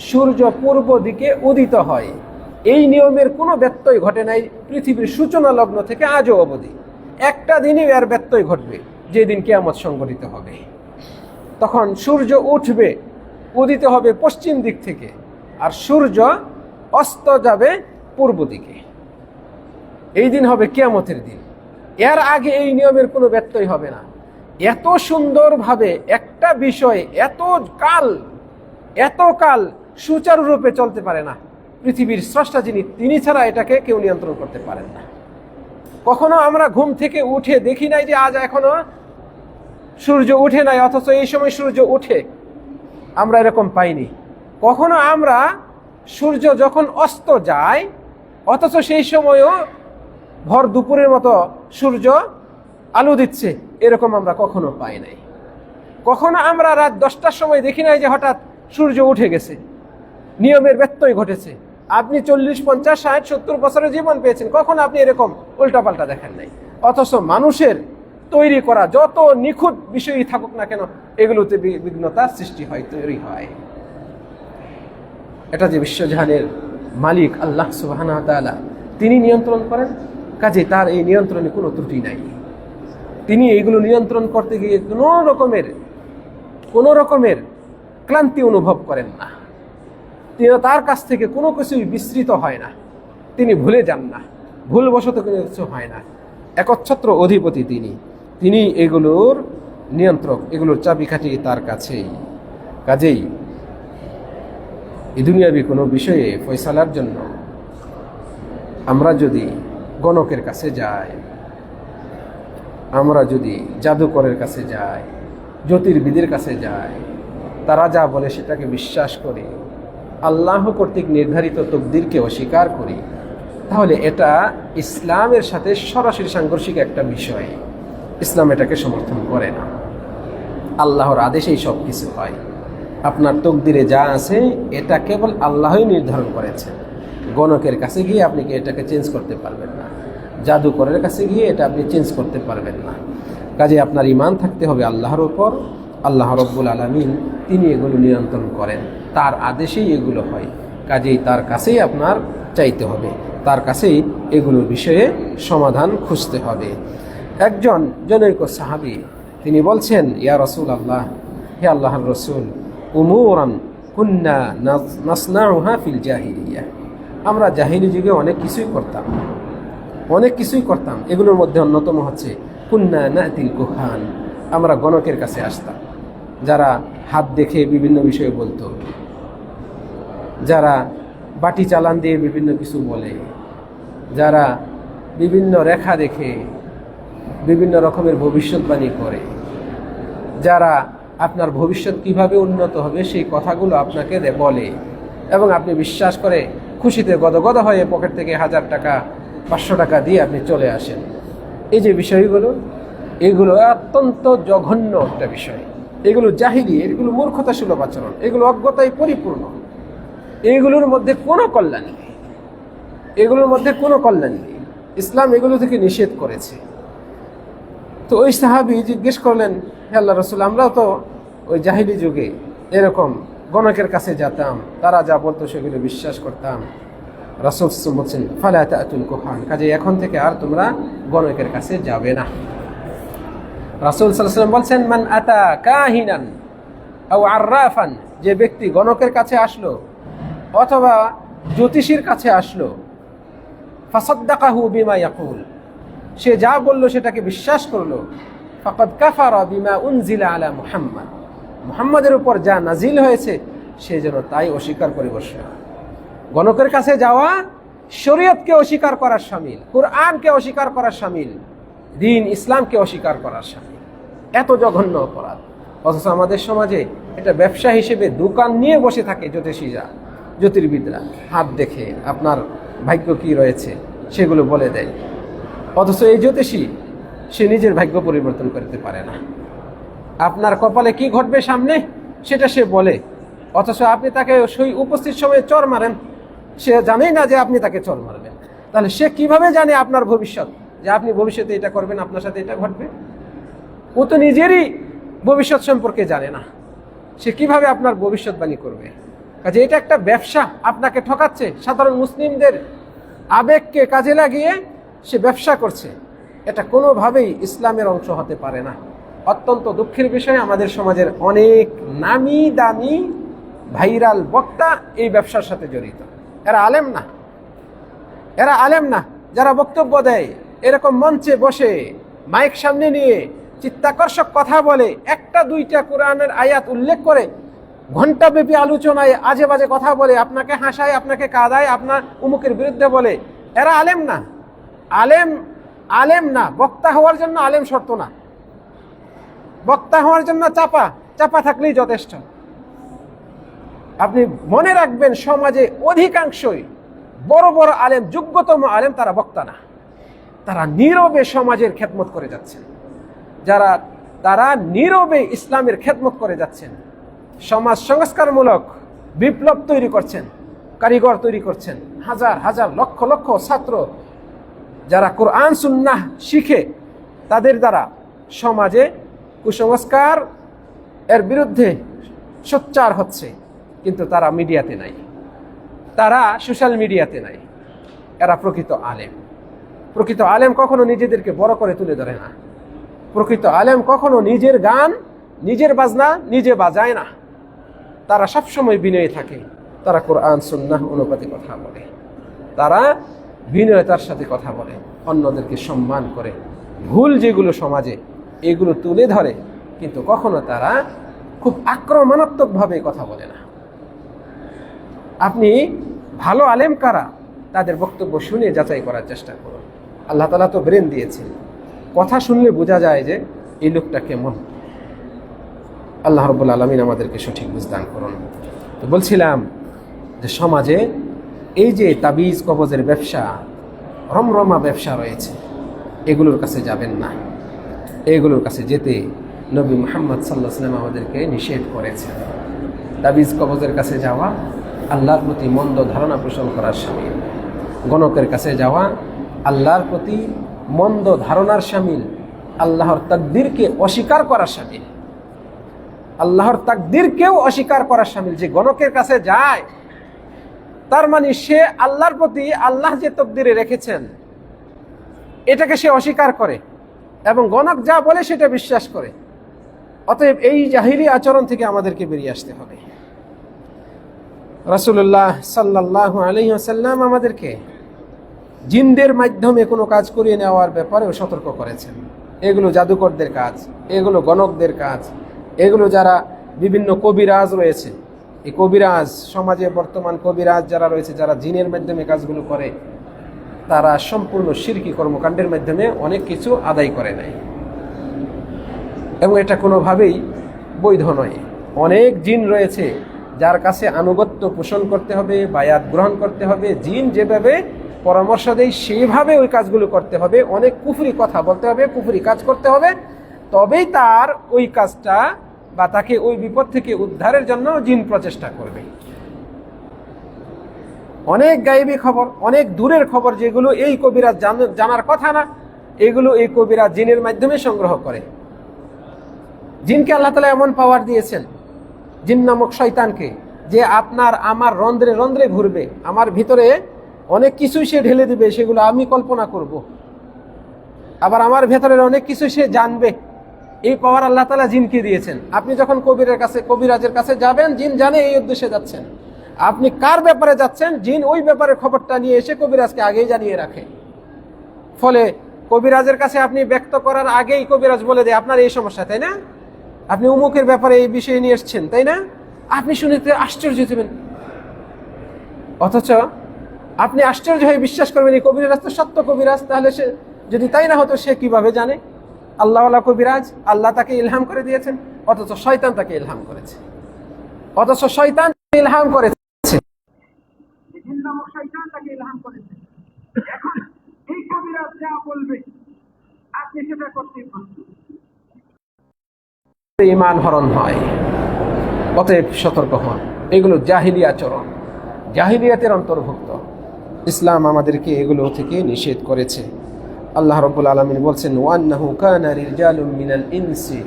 [SPEAKER 1] সূর্য পূর্ব দিকে উদিত হয়, এই নিয়মের কোনো ব্যত্যয় ঘটে নাই পৃথিবীর সূচনা লগ্ন থেকে আজও অবধি। একটা দিনই এর ব্যত্যয় ঘটবে, যেদিন কিয়ামত সংঘটিত হবে। তখন সূর্য উঠবে, উদিত হবে পশ্চিম দিক থেকে, আর সূর্য অস্ত যাবে পূর্ব দিকে। এই দিন হবে কিয়ামতের দিন। এর আগে এই নিয়মের কোনো ব্যত্যয় হবে না। এত সুন্দরভাবে একটা বিষয় এত কাল সুচারুরূপে চলতে পারে না। পৃথিবীর স্রষ্টা যিনি, তিনি ছাড়া এটাকে কেউ নিয়ন্ত্রণ করতে পারেন না। কখনো আমরা ঘুম থেকে উঠে দেখি নাই যে আজ এখনো সূর্য উঠে নাই, অথচ এই সময় সূর্য উঠে, আমরা এরকম পাইনি। কখনো আমরা সূর্য যখন অস্ত যায়, অথচ সেই সময়ও ভর দুপুরের মতো সূর্য আলো দিচ্ছে, এরকম আমরা কখনো পাই নাই। কখনো আমরা রাত 10টার সময় দেখি নাই যে হঠাৎ সূর্য উঠে গেছে, নিয়মের ব্যত্যয় ঘটেছে। আপনি 40, 50, 60, 70 বছরের জীবন পেয়েছেন, কখনো আপনি এরকম উল্টাপাল্টা দেখেন নাই। অথচ মানুষের তৈরি করা যত নিখুঁত বিষয়ই থাকুক না কেন, এগুলোতে বিঘ্নতার সৃষ্টি হয়, তৈরি হয়। এটা যে বিশ্বজাহানের মালিক আল্লাহ সুবহানাহু ওয়া তাআলা, তিনি নিয়ন্ত্রণ করেন, কাজে তার এই নিয়ন্ত্রণে কোনো ত্রুটি নাই। তিনি এইগুলো নিয়ন্ত্রণ করতে গিয়ে কোনো রকমের কোনো রকমের ক্লান্তি অনুভব করেন না, তিনি তার কাছ থেকে কোনো কিছুই বিস্মৃত হয় না, তিনি ভুলে যান না, ভুলবশত কোনো কিছু হয় না। একচ্ছত্র অধিপতি তিনি এগুলোর নিয়ন্ত্রক, এগুলোর চাবিকাঠি তার কাছেই। কাজেই এই দুনিয়াবি কোনো বিষয়ে ফয়সালার জন্য আমরা যদি গণকের কাছে যাই, আমরা যদি জাদুকরের কাছে যাই, জ্যোতির্বিদের কাছে যাই, তারা যা বলে সেটাকে বিশ্বাস করি, আল্লাহ কর্তৃক নির্ধারিত তকদিরকে অস্বীকার করি, তাহলে এটা ইসলামের সাথে সরাসরি সাংঘর্ষিক একটা বিষয়। ইসলাম এটাকে সমর্থন করে না। আল্লাহর আদেশেই সব কিছু হয়। আপনার তকদিরে যা আছে এটা কেবল আল্লাহই নির্ধারণ করেছেন। গণকের কাছে গিয়ে আপনি কি এটাকে চেঞ্জ করতে পারবেন না, জাদুকরের কাছে গিয়ে এটা আপনি চেঞ্জ করতে পারবেন না। কাজে আপনার ঈমান থাকতে হবে আল্লাহর উপর। আল্লাহ রব্বুল আলামিন তিনি এগুলো নিয়ন্ত্রণ করেন, তার আদেশেই এগুলো হয়। কাজেই তার কাছেই আপনার চাইতে হবে, তার কাছেই এগুলোর বিষয়ে সমাধান খুঁজতে হবে। একজন জনৈক সাহাবী তিনি বলছেন, ইয়া রাসূলুল্লাহ, হে আল্লাহর রসুল, উমুরান কুন্না নাসনাউহা ফিল জাহিলিয়া, আমরা জাহিলি যুগে অনেক কিছুই করতাম। এগুলোর মধ্যে অন্যতম হচ্ছে কুন্না নাতিল কুহান, আমরা গণকের কাছে আসতাম, যারা হাত দেখে বিভিন্ন বিষয়ে বলতো, যারা বাটি চালান দিয়ে বিভিন্ন কিছু বলে, যারা বিভিন্ন রেখা দেখে বিভিন্ন রকমের ভবিষ্যৎবাণী করে, যারা আপনার ভবিষ্যৎ কিভাবে উন্নত হবে সেই কথাগুলো আপনাকে বলে এবং আপনি বিশ্বাস করে খুশিতে গদগদ হয়ে পকেট থেকে 1000 টাকা 500 টাকা দিয়ে আপনি চলে আসেন। এই যে বিষয়গুলো, এগুলো অত্যন্ত জঘন্য একটা বিষয়। এগুলো জাহিলি, এগুলো মূর্খতা সুলভ আচরণ, এগুলো অজ্ঞতায় পরিপূর্ণ। এগুলোর মধ্যে কোনো কল্যাণ নেই, ইসলাম এগুলো থেকে নিষেধ করেছে। তো ওই সাহাবী জিজ্ঞেস করলেন, হে আল্লাহ রাসূল, আমরাও তো ওই জাহিলি যুগে এরকম গণকের কাছে যেতাম, তারা যা বলতো সেগুলো বিশ্বাস করতাম। রাসূল বলছেন, ফালা তাতুল কুহান, কাজে এখন থেকে আর তোমরা গণকের কাছে যাবে না। রাসূল সাল্লাল্লাহু আলাইহি ওয়াসাল্লাম বলছেন, মান আতা কাহিনান আও আররাফান, যে ব্যক্তি গণকের কাছে আসলো অথবা জ্যোতিষীর কাছে আসলো, ফাসাদ্দাকাহু বিমা ইয়াকুল, সে যা বলল সেটাকে বিশ্বাস করলো, ফাকাদ কাফারা বিমা উনজিলা আলা মুহাম্মদ, মুহাম্মাদের উপর যা নাজিল হয়েছে সে যেন তাই অস্বীকার করে বসে। গণকের কাছে যাওয়া শরীয়তকে অস্বীকার করার শামিল, কোরআনকে অস্বীকার করার শামিল, দ্বীন ইসলামকে অস্বীকার করার শামিল। এত জঘন্য অপরাধ। অথচ আমাদের সমাজে এটা ব্যবসা হিসেবে দোকান নিয়ে বসে থাকে জ্যোতিষীরা, জ্যোতির্বিদরা, হাত দেখে আপনার ভাগ্য কি রয়েছে সেগুলো বলে দেয়। অথচ এই জ্যোতিষী সে নিজের ভাগ্য পরিবর্তন করতে পারে না। আপনার কপালে কি ঘটবে সামনে সেটা সে বলে, অথচ আপনি তাকে সেই উপস্থিত সময়ে চর মারেন, সে জানেই না যে আপনি তাকে চর মারবেন। তাহলে সে কিভাবে জানে আপনার ভবিষ্যৎ, যে আপনি ভবিষ্যতে এটা করবেন, আপনার সাথে এটা ঘটবে? ও তো নিজেরই ভবিষ্যৎ সম্পর্কে জানে না, সে কিভাবে আপনার ভবিষ্যৎবাণী করবে? কাজে এটা একটা ব্যবসা, আপনাকে ঠকাচ্ছে। সাধারণ মুসলিমদের আবেগকে কাজে লাগিয়ে সে ব্যবসা করছে। এটা কোনোভাবেই ইসলামের অংশ হতে পারে না। অত্যন্ত দুঃখের বিষয়, আমাদের সমাজের অনেক নামি দামি ভাইরাল বক্তা এই ব্যবসার সাথে জড়িত। এরা আলেম না, যারা বক্তব্য দেয় এরকম মঞ্চে বসে মাইক সামনে নিয়ে চিত্তাকর্ষক কথা বলে, একটা দুইটা কোরআনের আয়াত উল্লেখ করে ঘণ্টাব্যাপী আলোচনায় আজে বাজে কথা বলে, আপনাকে হাসায়, আপনাকে কাঁদায়, আপনার উমুকের বিরুদ্ধে বলে। এরা আলেম না। বক্তা হওয়ার জন্য আলেম শর্ত না, বক্তা হওয়ার জন্য চাপা থাকলেই যথেষ্ট। আপনি মনে রাখবেন, সমাজে অধিকাংশই বড় বড় আলেম, যোগ্যতম আলেম, তারা বক্তা না, তারা নীরবে সমাজের খেদমত করে যাচ্ছেন। তারা নীরবে ইসলামের খেদমত করে যাচ্ছেন, সমাজ সংস্কারমূলক বিপ্লব তৈরি করছেন, কারিগর তৈরি করছেন। হাজার হাজার লক্ষ লক্ষ ছাত্র যারা কোরআন সুন্নাহ শিখে, তাদের দ্বারা সমাজে কুসংস্কার এর বিরুদ্ধে সোচ্চার হচ্ছে। কিন্তু তারা মিডিয়াতে নাই, তারা সোশ্যাল মিডিয়াতে নাই। এরা প্রকৃত আলেম কখনো নিজেদেরকে বড় করে তুলে ধরে না। প্রকৃত আলেম কখনো নিজের গান নিজের বাজনা নিজে বাজায় না, তারা সবসময় বিনয়ী থাকে, তারা কোরআন সুন্নাহ অনুপাতে কথা বলে, তারা বিনয়তার সাথে কথা বলে, অন্যদেরকে সম্মান করে, ভুল যেগুলো সমাজে এগুলো তুলে ধরে, কিন্তু কখনো তারা খুব আক্রমণাত্মকভাবে কথা বলে না। আপনি ভালো আলেম কারা তাদের বক্তব্য শুনে যাচাই করার চেষ্টা করুন। আল্লাহ তাআলা তো ব্রেন দিয়েছেন, কথা শুনলে বোঝা যায় যে এই লোকটা কেমন। আল্লাহ রাব্বুল আলামিন আমাদেরকে সঠিক বুঝ দান করুন। তো বলছিলাম যে সমাজে এই যে তাবিজ কবজের ব্যবসা, রমরমা ব্যবসা রয়েছে, এগুলোর কাছে যাবেন না। এগুলোর কাছে যেতে নবী মুহাম্মদ সাল্লাল্লাহু আলাইহি ওয়াসাল্লাম আমাদেরকে নিষেধ করেছেন। তাবিজ কবজের কাছে যাওয়া আল্লাহর প্রতি মন্দ ধারণা পোষণ করার শামিল, গণকের কাছে যাওয়া আল্লাহর প্রতি মন্দ ধারণার শামিল, আল্লাহর তাকদীরকে অস্বীকার করার শামিল, আল্লাহর তাকদীরকেও অস্বীকার করার শামিল। যে গণকের কাছে যায় তার মানে সে আল্লাহর প্রতি আল্লাহ যে তকদীরে রেখেছেন এটাকে সে অস্বীকার করে এবং গণক যা বলে সেটা বিশ্বাস করে। অতএব এই জাহিলি আচরণ থেকে আমাদেরকে বেরিয়ে আসতে হবে। রাসূলুল্লাহ সাল্লাল্লাহু আলাইহি ওয়াসাল্লাম আমাদেরকে জিনদের মাধ্যমে কোনো কাজ করিয়ে নেওয়ার ব্যাপারেও সতর্ক করেছেন। এগুলো জাদুকরদের কাজ, এগুলো গণকদের কাজ, এগুলো যারা বিভিন্ন কবিরাজ রয়েছে, এই কবিরাজ সমাজে বর্তমান কবিরাজ যারা রয়েছে, যারা জিনের মাধ্যমে কাজগুলো করে, তারা সম্পূর্ণ শিরকি কর্মকাণ্ডের মাধ্যমে অনেক কিছু আদায় করে নেয় এবং এটা কোনোভাবেই বৈধ নয়। অনেক জিন রয়েছে যার কাছে আনুগত্য পোষণ করতে হবে, বায়াত গ্রহণ করতে হবে, জিন যেভাবে পরামর্শ দেয় সেইভাবে ওই কাজগুলো করতে হবে, অনেক কুফরি কথা বলতে হবে, কুফরি কাজ করতে হবে, তবেই তার ওই কাজটা বা তাকে ওই বিপদ থেকে উদ্ধারের জন্য জিন প্রচেষ্টা করবে। অনেক গায়েবী খবর, অনেক দূরের খবর যেগুলো এই কবিরাজ জানার কথা না, এগুলো এই কবিরাজ জিনের মাধ্যমে সংগ্রহ করে। জিনকে আল্লাহ তাআলা এমন পাওয়ার দিয়েছেন, জিন নামক শয়তানকে, যে আপনার আমার রন্ধ্রে রন্ধ্রে ঘুরবে, আমার ভিতরে অনেক কিছুই সে ঢেলে দিবে, সেগুলো আমি কল্পনা করব, আবার আমার ভেতরের অনেক কিছু সে জানবে। এই পাওয়ার আল্লাহ তাআলা জিনকে দিয়েছেন। আপনি যখন কবিরাজের কাছে যাবেন, জিন জানে এই উদ্দেশ্যে যাচ্ছেন। আপনি কার ব্যাপারে যাচ্ছেন, জিন ওই ব্যাপারে খবরটা নিয়ে এসে কবিরাজকে আগেই জানিয়ে রাখে। ফলে কবিরাজের কাছে আপনি ব্যক্ত করার আগেই কবিরাজ বলে দেয় আপনার এই সমস্যা, তাই না, আপনি অমুকের ব্যাপারে এই বিষয়ে নিয়ে এসছেন, তাই না, আপনি শুনতে আশ্চর্য হবেন। অথচ আপনি আশ্চর্য হয়ে বিশ্বাস করবেন এই কবিরাজ তো সত্য কবিরাজ। তাহলে সে যদি তাই না হতো, সে কিভাবে জানে? আল্লাহওয়ালা কবিরাজ, আল্লাহ তাকে ইলহাম করে দিয়েছেন, অথচ শয়তান তাকে ইলহাম করেছে, অথচ শয়তান ইলহাম করেছে, জিন নামক শয়তান তাকে ইলহাম করেছে। এখন এই কবিরাজ যা বলবে আপনি সেটা করতে প্রস্তুত, ঈমান হরণ হয়। অতএব সতর্ক হন, এগুলো জাহিলি আচরণ, জাহিলিয়াতের অন্তর্ভুক্ত। ইসলাম আমাদেরকে এগুলো থেকে নিষেধ করেছে। আল্লাহ রাব্বুল আলামিন বলছেন, ওয়ান্নাহু কানা রিজালুম মিনাল ইনসি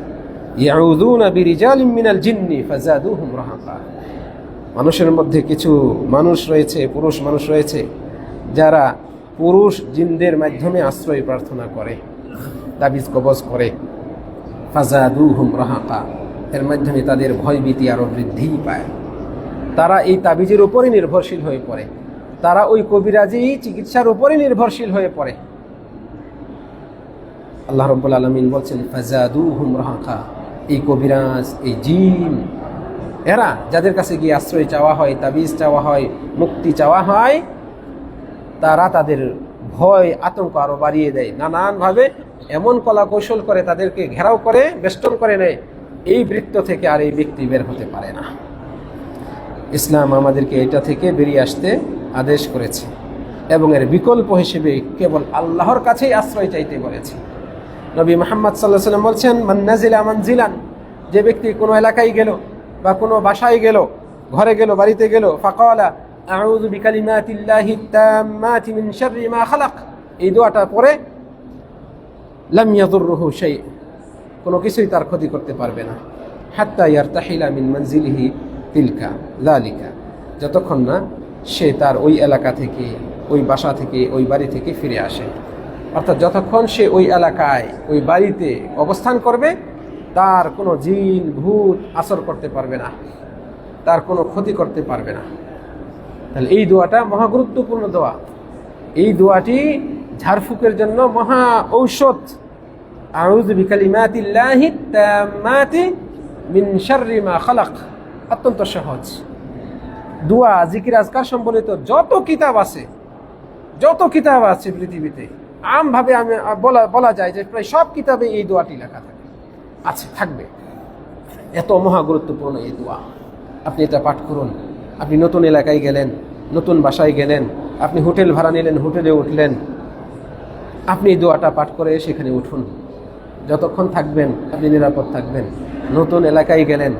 [SPEAKER 1] ইয়াউযুনা বিরিজালিম মিনাল জিন্নি ফাযাদুহুম রাহাকা। মানুষের মধ্যে কিছু মানুষ রয়েছে, পুরুষ মানুষ রয়েছে, যারা পুরুষ জিনদের মাধ্যমে আশ্রয় প্রার্থনা করে, তাবিজ কবজ করে। ফাযাদুহুম রাহাকা, এর মাধ্যমে তাদের ভয়ভীতি আরো বৃদ্ধি পায়। তারা এই তাবিজের উপরই নির্ভরশীল হয়ে পড়ে, তারা ওই কবিরাজি চিকিৎসার উপরই নির্ভরশীল হয়ে পড়ে। আল্লাহ রাব্বুল আলামিন বলছেন, ফাযাদুহুম রাহাকা, এই কবিরাজ, এই জিন, এরা যাদের কাছে গিয়ে আশ্রয় চাওয়া হয়, তাবিজ চাওয়া হয়, মুক্তি চাওয়া হয়, তারা তাদের ভয় আতঙ্ক আরো বাড়িয়ে দেয়। নানানভাবে এমন কলা কৌশল করে তাদেরকে ঘেরাও করে, বেষ্টন করে নেয়। এই বৃত্ত থেকে আর এই ব্যক্তি বের হতে পারে না। ইসলাম আমাদেরকে এটা থেকে বেরিয়ে আসতে আদেশ করেছে এবং এর বিকল্প হিসেবে কেবল আল্লাহর কাছেই আশ্রয় চাইতে বলেছে। নবী মুহাম্মদ সাল্লাল্লাহু আলাইহি ওয়াসাল্লাম বলছেন, মান নাজিলা মানজিলান, যে ব্যক্তি কোনো এলাকায় গেল বা কোনো বাসায় গেল, ঘরে গেল, বাড়িতে গেল, ফাকালা আউযু বিকালিমাতিল্লাহি তাম্মাতি মিন শাররি মা খালাক, এই দোয়াটা পড়ে লাম ইয়াদুররুহু শাই, কোনো কিছুই তার ক্ষতি করতে পারবে না। হাত্তা ইয়ারতাহিলা মিন মানজিলিহি তিলকা যালিকা, যতক্ষণ না সে তার ওই এলাকা থেকে, ওই বাসা থেকে, ওই বাড়ি থেকে ফিরে আসে। অর্থাৎ যতক্ষণ সে ওই এলাকায়, ওই বাড়িতে অবস্থান করবে, তার কোনো জিন ভূত আসর করতে পারবে না, তার কোনো ক্ষতি করতে পারবে না। তাহলে এই দোয়াটা মহা গুরুত্বপূর্ণ দোয়া। এই দোয়াটি ঝাড়ফুঁকের জন্য মহা ঔষধ। আউযু বিকালিমাতিল্লাহি তাম্মাতি মিন শাররি মা খালাক। অত্যন্ত সহজ দোয়া, জিকির আজকার সম্বলিত যত কিতাব আছে পৃথিবীতে, আমভাবে আমি বলা যায় যে প্রায় সব কিতাবে এই দোয়াটি লেখা থাকবে। এত মহা গুরুত্বপূর্ণ এই দোয়া। আপনি এটা পাঠ করুন। আপনি নতুন এলাকায় গেলেন, নতুন বাসায় গেলেন, আপনি হোটেল ভাড়া নিলেন, হোটেলে উঠলেন, আপনি এই দোয়াটা পাঠ করে সেখানে উঠুন। যতক্ষণ থাকবেন আপনি নিরাপদ থাকবেন। নতুন এলাকায় গেলেন,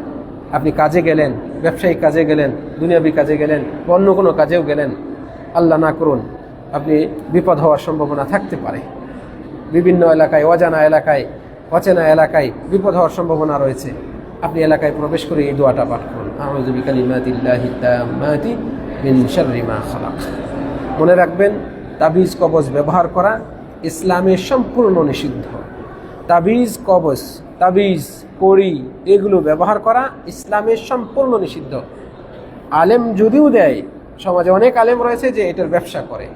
[SPEAKER 1] আপনি কাজে গেলেন, ব্যবসায়িক কাজে গেলেন, দুনিয়াবি কাজে গেলেন, অন্য কোনো কাজেও গেলেন, আল্লাহ না করুন আপনি বিপদ হওয়ার সম্ভাবনা থাকতে পারে। বিভিন্ন এলাকায়, অজানা এলাকায়, অচেনা এলাকায় বিপদ হওয়ার সম্ভাবনা রয়েছে। আপনি এলাকায় প্রবেশ করে এই দোয়াটা পাঠ করুন, আউযু বিকালিমাতিল্লাহি তাম্মাতি মিন শাররি মা খালাক। মনে রাখবেন, তাবিজ কবজ ব্যবহার করা ইসলামে সম্পূর্ণ নিষিদ্ধ। তাবিজ কবজ, তাবিজ কড়ি এগুলো ব্যবহার করা ইসলামে সম্পূর্ণ নিষিদ্ধ। আলেম যদিও দেয়, সমাজে অনেক আলেম রয়েছে যে এটার ব্যবসা করে,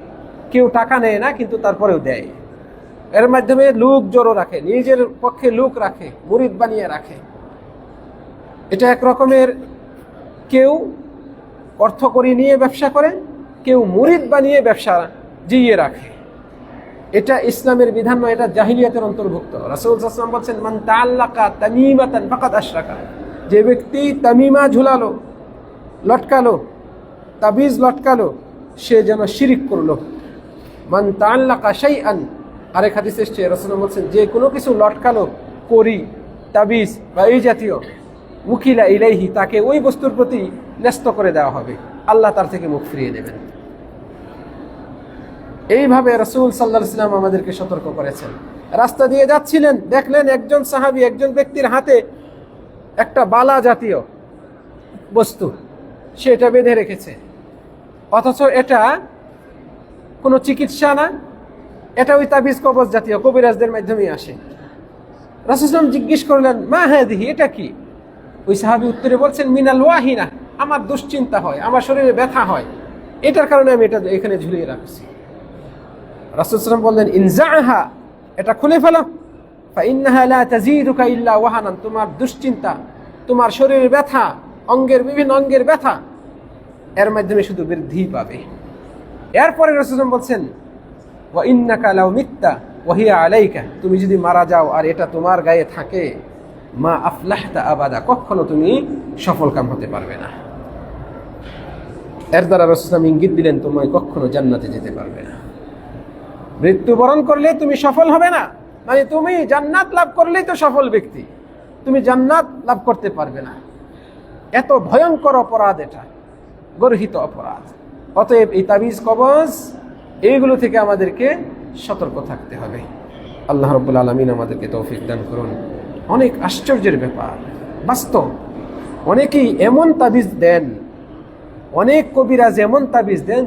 [SPEAKER 1] কেউ টাকা নেয় না কিন্তু তারপরেও দেয়। এর মাধ্যমে লোক জড়ো রাখে, নিজের পক্ষে লোক রাখে, মুরিদ বানিয়ে রাখে। এটা এক রকমের, কেউ অর্থকড়ি নিয়ে ব্যবসা করে, কেউ মুরিদ বানিয়ে ব্যবসা জিইয়ে রাখে। এটা ইসলামের বিধান নয়, এটা জাহিলিয়াতের অন্তর্ভুক্ত। রাসূল সাল্লাল্লাহু আলাইহি ওয়াসাল্লাম বলেছেন, মান তাআল্লাকা তামিমাতান ফাকাদ আশরাকা। যে ব্যক্তি তামিমা ঝুলালো, লটকালো, তাবিজ লটকালো, সে যেন শিরিক করলো। মান তাআল্লাকা শাইআন, আরেক হাদিসে এসেছে রাসূল বলেছেন, যে কোনো কিছু লটকালো, করি, তাবিজ বা এই জাতীয়, উকিলা ইলাইহি, তাকে ওই বস্তুর প্রতি ন্যস্ত করে দেওয়া হবে, আল্লাহ তার থেকে মুখ ফিরিয়ে দেবেন। এইভাবে রাসূল সাল্লাল্লাহু আলাইহি ওয়াসাল্লাম আমাদেরকে সতর্ক করেছেন। রাস্তা দিয়ে যাচ্ছিলেন, দেখলেন একজন সাহাবী একজন ব্যক্তির হাতে একটা বালা জাতীয় বস্তু, সেটা বেঁধে রেখেছে, অথচ এটা কোনো চিকিৎসা না, এটা ওই তাবিজ কবজ জাতীয়, কবিরাজদের মাধ্যমেই আসে। রাসূল সাল্লাল্লাহু আলাইহি ওয়াসাল্লাম জিজ্ঞেস করলেন, মা হাদিহি, এটা কি? ওই সাহাবী উত্তরে বলছেন, মিনাল ওয়াহিনা, আমার দুশ্চিন্তা হয়, আমার শরীরে ব্যথা হয়, এটার কারণে আমি এটা এখানে ঝুলিয়ে রাখছি। রাসূল সাল্লাল্লাহু আলাইহি ওয়াসাল্লাম বললেন, ইনজাআহা, এটা খুলে ফেলো, ফাইন্নাহা লা তাজিদুকা ইল্লা ওয়াহানান, তোমার দুশ্চিন্তা, তোমার শরীরের ব্যথা, অঙ্গের বিভিন্ন অঙ্গের ব্যথা, এর মাধ্যমে শুধু বৃদ্ধি পাবে। এরপরে রাসূল সাল্লাল্লাহু আলাইহি ওয়াসাল্লাম বলছেন, ওয়া ইন্নাকা লাউ মিত্তা ওয়া হিয়া আলাইকা, তুমি যদি মারা যাও আর এটা তোমার গায়ে থাকে, মা আফলাহতা আবাদা, কখনো তুমি সফল কাম হতে পারবে না। এর দ্বারা রাসূল সাল্লাল্লাহু আলাইহি ওয়াসাল্লাম ইঙ্গিত দিলেন, তুমি কখনো জান্নাতে যেতে পারবে না। মৃত্যুবরণ করলে তুমি সফল হবে না, মানে তুমি জান্নাত লাভ করলেই তো সফল ব্যক্তি, তুমি জান্নাত লাভ করতে পারবে না। এত ভয়ঙ্কর অপরাধ, এটা গর্হিত অপরাধ। অতএব এই তাবিজ কবজ এইগুলো থেকে আমাদেরকে সতর্ক থাকতে হবে। আল্লাহ রাব্বুল আলামিন আমাদেরকে তৌফিক দান করুন। অনেক আশ্চর্যের ব্যাপার, বাস্তব। অনেকেই এমন তাবিজ দেন, অনেক কবিরাজ এমন তাবিজ দেন,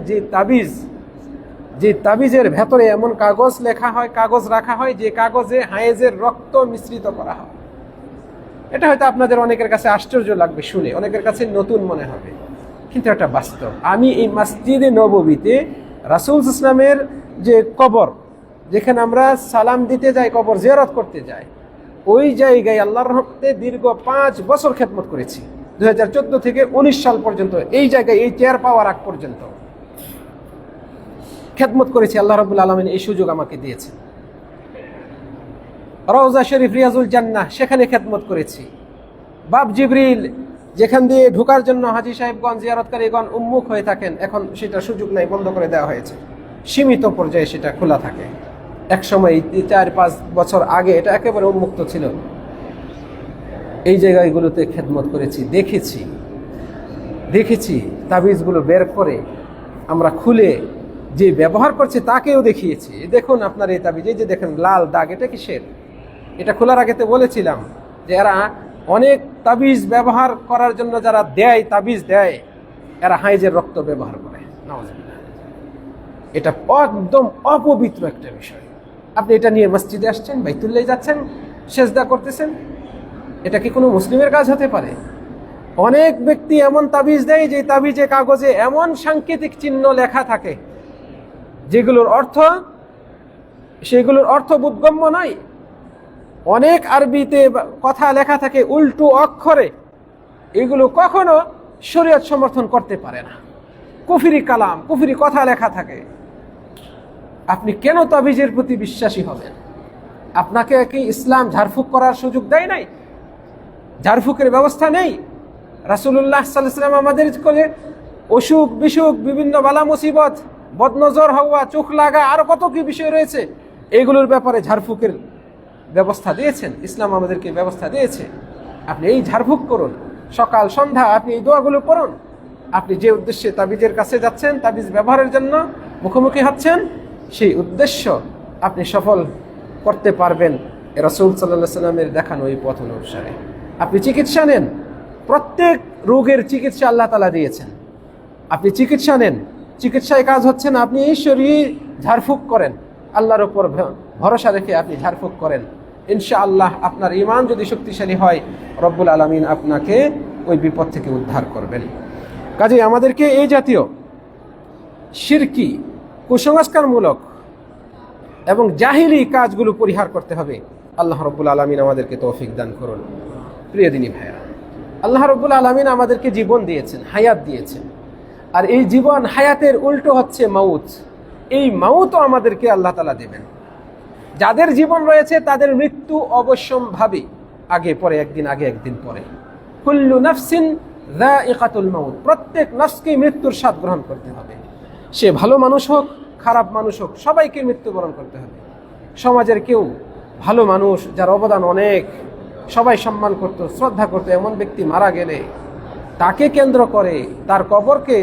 [SPEAKER 1] যে তাবিজের ভেতরে এমন কাগজ লেখা হয়, কাগজ রাখা হয়, যে কাগজে হায়েজের রক্ত মিশ্রিত করা হয়। এটা হয়তো আপনাদের অনেকের কাছে আশ্চর্য লাগবে শুনে, অনেকের কাছে নতুন মনে হবে, কিন্তু এটা বাস্তব। আমি এই মসজিদে নববীতে রাসূল সাল্লাল্লাহু আলাইহি ওয়াসাল্লামের যে কবর, যেখানে আমরা সালাম দিতে যাই, কবর জিয়ারত করতে যাই, ওই জায়গায় আল্লাহর রহমতে দীর্ঘ 5 বছর খেদমত করেছি। 2014 থেকে 19 সাল পর্যন্ত এই জায়গায়, এই চেয়ার পাওয়ার আগ পর্যন্ত খেদমত করেছি। আল্লাহ রাব্বুল আলামিন এই সুযোগ আমাকে দিয়েছে। রওজা শরীফ, রিয়াজুল জান্নাহ, সেখানে খেদমত করেছি। বাব জিবরিল, যেখান দিয়ে ঢোকার জন্য হাজী সাহেবগণ, জিয়ারতকারীগণ উন্মুখ হয়ে থাকেন, এখন সেটা সুযোগ নাই, বন্ধ করে দেওয়া হয়েছে। সীমিত পর্যায়ে সেটা খোলা থাকে। এক সময় 4-5 বছর আগে এটা একেবারে উন্মুক্ত ছিল। এই জায়গাগুলোতে খেদমত করেছি, দেখেছি তাবিজগুলো বের করে আমরা খুলে যে ব্যবহার করছে তাকেও দেখিয়েছি। দেখুন আপনার এই তাবিজ, এই যে দেখেন লাল দাগ, এটা কিসের? এটা খোলার আগেতে বলেছিলাম যে এরা অনেক তাবিজ ব্যবহার করার জন্য, যারা দেয় তাবিজ দেয়, এরা হাইজের রক্ত ব্যবহার করে। নাউজুবিল্লাহ। এটা একদম অপবিত্র একটা বিষয়। আপনি এটা নিয়ে মসজিদে আসছেন, বাইতুল্লাহ যাচ্ছেন, সেজদা করতেছেন, এটা কি কোনো মুসলিমের কাজ হতে পারে? অনেক ব্যক্তি এমন তাবিজ দেয় যে তাবিজে কাগজে এমন সাংকেতিক চিহ্ন লেখা থাকে সেগুলোর অর্থ বোধগম্য নয়। অনেক আরবিতে কথা লেখা থাকে উল্টো অক্ষরে, এগুলো কখনো শরীয়ত সমর্থন করতে পারে না। কুফরি কালাম, কুফরি কথা লেখা থাকে। আপনি কেন তাবিজের প্রতি বিশ্বাসী হবেন? আপনাকে কি ইসলাম ঝাড়ফুঁক করার সুযোগ দেয় নাই? ঝাড়ফুঁকের ব্যবস্থা নেই? রাসূলুল্লাহ সাল্লাল্লাহু আলাইহি ওয়াসাল্লাম আমাদের করে অসুখ বিসুখ, বিভিন্ন বালা মুসিবত, বদনজর হওয়া, চোখ লাগা, আরো কত কি বিষয় রয়েছে, এগুলোর ব্যাপারে ঝাড়ফুঁকের ব্যবস্থা দিয়েছেন। ইসলাম আমাদেরকে ব্যবস্থা দিয়েছে। আপনি এই ঝাড়ফুঁক করুন, সকাল সন্ধ্যা আপনি এই দোয়াগুলো পড়ুন। আপনি যে উদ্দেশ্যে তাবিজের কাছে যাচ্ছেন, তাবিজ ব্যবহারের জন্য মুখোমুখি হচ্ছেন, সেই উদ্দেশ্য আপনি সফল করতে পারবেন রাসূল সাল্লাল্লাহু আলাইহি ওয়াসাল্লামের দেখানো এই পথ অনুসারে। আপনি চিকিৎসা নেন, প্রত্যেক রোগের চিকিৎসা আল্লাহ তাআলা দিয়েছেন। আপনি চিকিৎসা নেন, চিকিৎসায় কাজ হচ্ছে না, আপনি ঈশ্বরী ঝাড়ফুঁক করেন, আল্লাহর উপর ভরসা রেখে আপনি ঝাড়ফুঁক করেন। ইনশাআল্লাহ আপনার ঈমান যদি শক্তিশালী হয়, রব্বুল আলামিন আপনাকে ওই বিপদ থেকে উদ্ধার করবেন। কাজেই আমাদেরকে এই জাতীয় শিরকি, কুসংস্কারমূলক এবং জাহিলি কাজগুলো পরিহার করতে হবে। আল্লাহ রব্বুল আলামিন আমাদেরকে তৌফিক দান করুন। প্রিয় দিনী ভাইরা, আল্লাহ রব্বুল আলামিন আমাদেরকে জীবন দিয়েছেন, হায়াত দিয়েছেন। আর এই জীবন হায়াতের উল্টো হচ্ছে মাউত। এই মাউতও আমাদেরকে আল্লাহ তাআলা দেবেন। যাদের জীবন রয়েছে তাদের মৃত্যু অবশ্যম্ভাবী, আগে পরে, একদিন আগে একদিন পরে। কুল্লু নাফসিন যায়িকাতুল মাউত, প্রত্যেক নফসকে মৃত্যুর স্বাদ গ্রহণ করতে হবে। সে ভালো মানুষ হোক, খারাপ মানুষ হোক, সবাইকে মৃত্যুবরণ করতে হবে। সমাজের কেউ ভালো মানুষ, যার অবদান অনেক, সবাই সম্মান করত, শ্রদ্ধা করত, এমন ব্যক্তি মারা গেলে তাকে কেন্দ্র করে তার কবরকে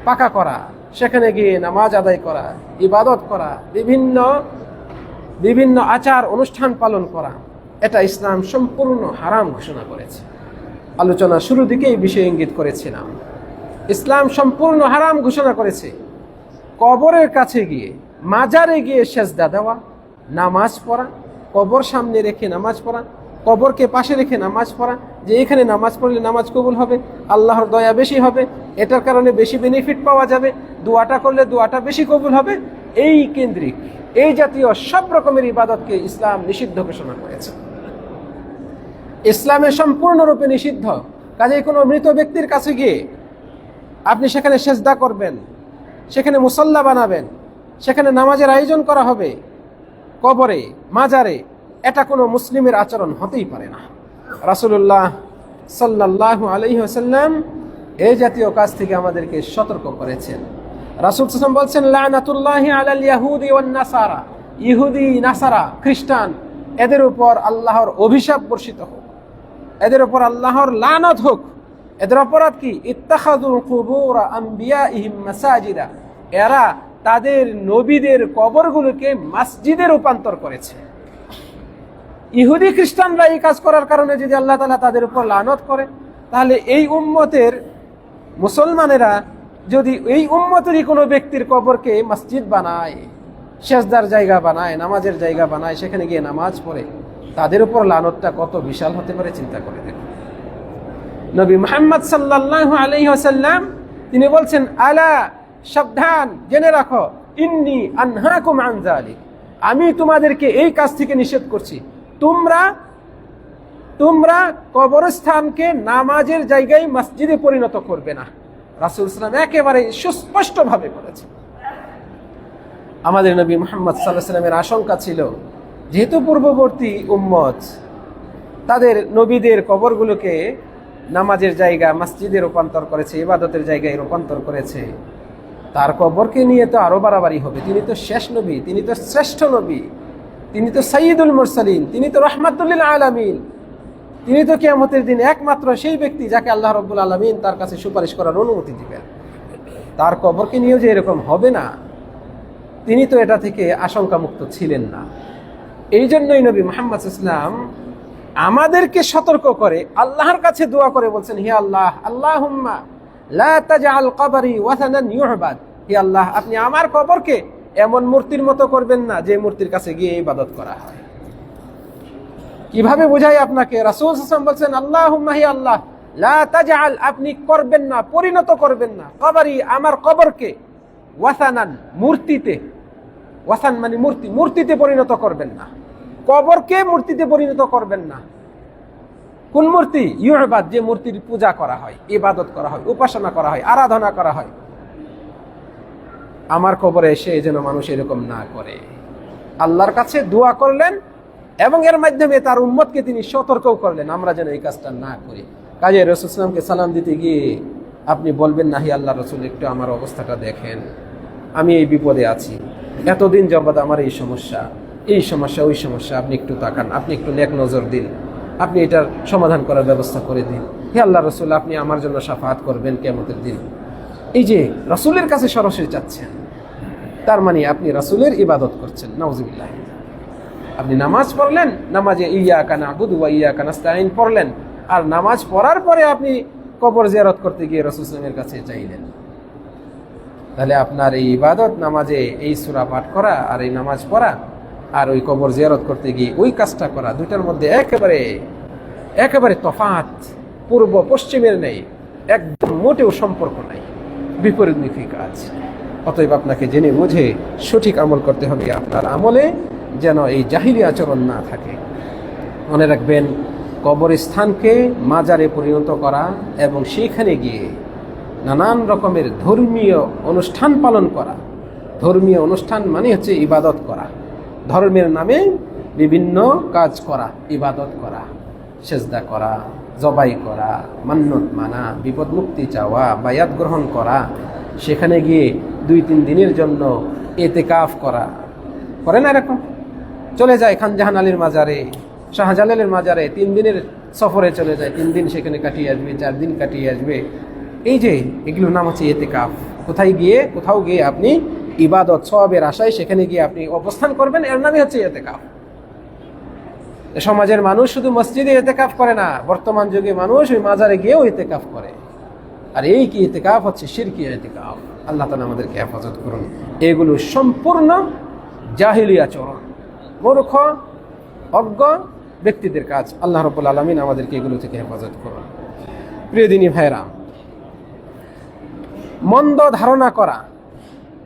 [SPEAKER 1] পাকা করা, সেখানে গিয়ে নামাজ আদায় করা, ইবাদত করা, বিভিন্ন আচার অনুষ্ঠান পালন করা, এটা ইসলাম সম্পূর্ণ হারাম ঘোষণা করেছে। আলোচনা শুরু দিকে এই বিষয়ে ইঙ্গিত করেছিলাম। ইসলাম সম্পূর্ণ হারাম ঘোষণা করেছে কবরের কাছে গিয়ে, মাজারে গিয়ে সেজদা দেওয়া, নামাজ পড়া, কবর সামনে রেখে নামাজ পড়া, কবরকে পাশে রেখে নামাজ পড়া, যে এখানে নামাজ পড়লে নামাজ কবুল হবে, আল্লাহর দয়া বেশি হবে, এটার কারণে বেশি বেনিফিট পাওয়া যাবে, দোয়াটা করলে দোয়াটা বেশি কবুল হবে, এই কেন্দ্রিক, এই জাতীয় সব রকমের ইবাদতকে ইসলাম নিষিদ্ধ ঘোষণা করেছে। ইসলামে সম্পূর্ণরূপে নিষিদ্ধ। কাজেই কোনো মৃত ব্যক্তির কাছে গিয়ে আপনি সেখানে সেজদা করবেন, সেখানে মুসল্লা বানাবেন, সেখানে নামাজের আয়োজন করা হবে কবরে, মাজারে, এটা কোনো মুসলিমের আচরণ হতেই পারে না। রাসূলুল্লাহ সাল্লাল্লাহু আলাইহি ওয়াসাল্লাম এই জাতীয় কাজ থেকে আমাদেরকে সতর্ক করেছেন। রাসূল সাল্লাল্লাহু আলাইহি ওয়াসাল্লাম বলছেন, লানাতুল্লাহি আলাল ইয়াহুদি ওয়ান নাসারা, ইহুদি, নাসারা, খ্রিস্টান, এদের উপর আল্লাহর অভিশাপ বর্ষিত হোক, এদের উপর আল্লাহর লানত হোক। এদের অপরাধ কি? ইত্তাখাযু কুবুর আম্বিয়াইহিম মাসাজিদা, এরা তাদের নবীদের কবরগুলোকে মসজিদে রূপান্তর করেছে। ইহুদি খ্রিস্টানরা এই কাজ করার কারণে যদি আল্লাহ তাআলা তাদের উপর লানত করে, তাহলে এই উম্মতের মুসলমানেরা যদি এই উম্মতেরই কোনো ব্যক্তির কবরকে মসজিদ বানায়, সেজদার জায়গা বানায়, নামাজের জায়গা বানায়, সেখানে গিয়ে নামাজ পড়ে, তাদের উপর লানতটা কত বিশাল হতে পারে চিন্তা করে দেখুন। নবী মুহাম্মদ সাল্লাল্লাহু আলাইহি ওয়াসাল্লাম তিনি বলছেন, আলা, সাবধান, জেনে রাখো, ইন্নী আনহাকুম আন যালিক, আমি তোমাদেরকে এই কাজ থেকে নিষেধ করছি, তোমরা কবরস্থানকে নামাজের জায়গায় মসজিদে পরিণত করবে না। রাসূল সাল্লাল্লাহু আলাইহি ওয়াসাল্লাম একেবারে সুস্পষ্টভাবে বলেছেন। আমাদের নবী মুহাম্মদ সাল্লাল্লাহু আলাইহি ওয়াসাল্লামের আশঙ্কা ছিল, যেহেতু পূর্ববর্তী উম্মত তাদের নবীদের কবরগুলোকে নামাজের জায়গা মসজিদে রূপান্তর করেছে, ইবাদতের জায়গায় রূপান্তর করেছে, তার কবরকে নিয়ে তো আরো বাড়াবাড়ি হবে। তিনি তো শেষ নবী, তিনি তো শ্রেষ্ঠ নবী, তিনি তো সাইয়্যিদুল মুরসালিন, তিনি তো রাহমাতুল লিল আলামিন, তিনি তো কিয়ামতের দিন একমাত্র সেই ব্যক্তি যাকে আল্লাহ রাব্বুল আলামিন তার কাছে সুপারিশ করার অনুমতি দিবেন। তার কবরকে নিয়েও যে এরকম হবে না, তিনি তো এটা থেকে আশঙ্কামুক্ত ছিলেন না। এই জন্যই নবী মুহাম্মদ সাল্লাল্লাহু আলাইহি ওয়াসাল্লাম আমাদেরকে সতর্ক করে আল্লাহর কাছে দোয়া করে বলছেন, হে আল্লাহ, আল্লাহুম্মা লা তাজআল কবরি ওয়াসানান ইউবাদ, হে আল্লাহ, আপনি আমার কবরকে এমন মূর্তির মতো করবেন না যে মূর্তির কাছে গিয়ে ইবাদত করা হয়। কিভাবে বোঝাই আপনাকে? রাসূল সাল্লাল্লাহু আলাইহি ওয়াসাল্লাম বলছেন, আল্লাহুম্মা হি আল্লাহ, লা তাজআল, আপনি করবেন না, পরিণত করবেন না, কবরি, আমার কবরকে, ওয়াসানান, মূর্তিতে। ওয়াসান মানে মূর্তি, মূর্তিতে পরিণত করবেন না, কবরকে মূর্তিতে পরিণত করবেন না। কোন মূর্তি? ইউবাদ, যে মূর্তির পূজা করা হয়, ইবাদত করা হয়, উপাসনা করা হয়, আরাধনা করা হয়। আমার কবরে এসে যেন মানুষ এরকম না করে। আল্লাহর কাছে দোয়া করলেন এবং এর মাধ্যমে তার উম্মতকে তিনি সতর্কও করলেন আমরা যেন এই কাজটা না করি। কাজে রাসূল সাল্লাল্লাহু আলাইহি ওয়াসাল্লামকে সালাম দিতে গিয়ে আপনি বলবেন না, হি আল্লাহ রাসূল, একটু আমার অবস্থাটা দেখেন, আমি এই বিপদে আছি, এতদিন যাবৎ আমার এই সমস্যা, ওই সমস্যা, আপনি একটু তাকান, আপনি একটু নেক নজর দিন, আপনি এটার সমাধান করার ব্যবস্থা করে দিন। হে আল্লাহ রাসূল, আপনি আমার জন্য শাফাআত করবেন কিয়ামতের দিন। এই যে রাসূলের কাছে সরাসরি চাচ্ছেন, তার মানে আপনি রাসূলের ইবাদত করছেন। নাউযুবিল্লাহ। আপনি নামাজ পড়লেন, নামাজে ইয়্যাকা না'বুদু ওয়া ইয়্যাকা নাস্তাঈন পড়লেন, আর নামাজ পড়ার পরে আপনি কবর জিয়ারত করতে গিয়ে রাসূল সাল্লাল্লাহু আলাইহি ওয়াসাল্লামের কাছে চাইলেন। তাহলে আপনার এই ইবাদত, নামাজে এই সূরা পাঠ করা আর এই নামাজ পড়া আর ওই কবর জিয়ারত করতে গিয়ে ওই কাজটা করা, দুইটার মধ্যে একেবারে তফাৎ, পূর্ব পশ্চিমের নেই, একদম মোটেও সম্পর্ক নাই, বিপরীতমুখী কাজ। অতএব আপনাকে জেনে বুঝে সঠিক আমল করতে হবে। আপনার আমলে যেন এই জাহিলি আচরণ না থাকে। মনে রাখবেন, কবরস্থানকে মাজারে পরিণত করা এবং সেইখানে গিয়ে নানান রকমের ধর্মীয় অনুষ্ঠান পালন করা। ধর্মীয় অনুষ্ঠান মানে হচ্ছে ইবাদত করা, ধর্মের নামে বিভিন্ন কাজ করা, ইবাদত করা, সেজদা করা, জবাই করা, মান্নত মানা, বিপদ মুক্তি চাওয়া, বায়াত গ্রহণ করা, সেখানে গিয়ে 2-3 দিনের জন্য এতেকাফ করা। করে না এরকম? চলে যায় খান জাহান আলীর মাজারে, শাহজালালের মাজারে 3 দিনের সফরে চলে যায়, 3 দিন সেখানে কাটিয়ে আসবে, 4 দিন কাটিয়ে আসবে। এই যে এগুলোর নাম হচ্ছে এতেকাফ। কোথাও গিয়ে আপনি ইবাদত সওয়াবের আশায় সেখানে গিয়ে আপনি অবস্থান করবেন, এর নামই হচ্ছে এতেকাফ। সমাজের মানুষ শুধু মসজিদে এতেকাফ করে না, বর্তমান যুগে মানুষ ওই মাজারে গিয়েও এতেকাফ করে। আর এই কি এতেকাফ হচ্ছে শিরকি এতেকাফ। আল্লাহ তাআলা আমাদেরকে হেফাজত করুন। এগুলো সম্পূর্ণ জাহিলি আচরণ, মূর্খ অজ্ঞ ব্যক্তিদের কাজ। আল্লাহ রাব্বুল আলামিন আমাদেরকে এগুলো থেকে হেফাজত করুন। প্রিয় দিনী ভাইরা, মন্দ ধারণা করা,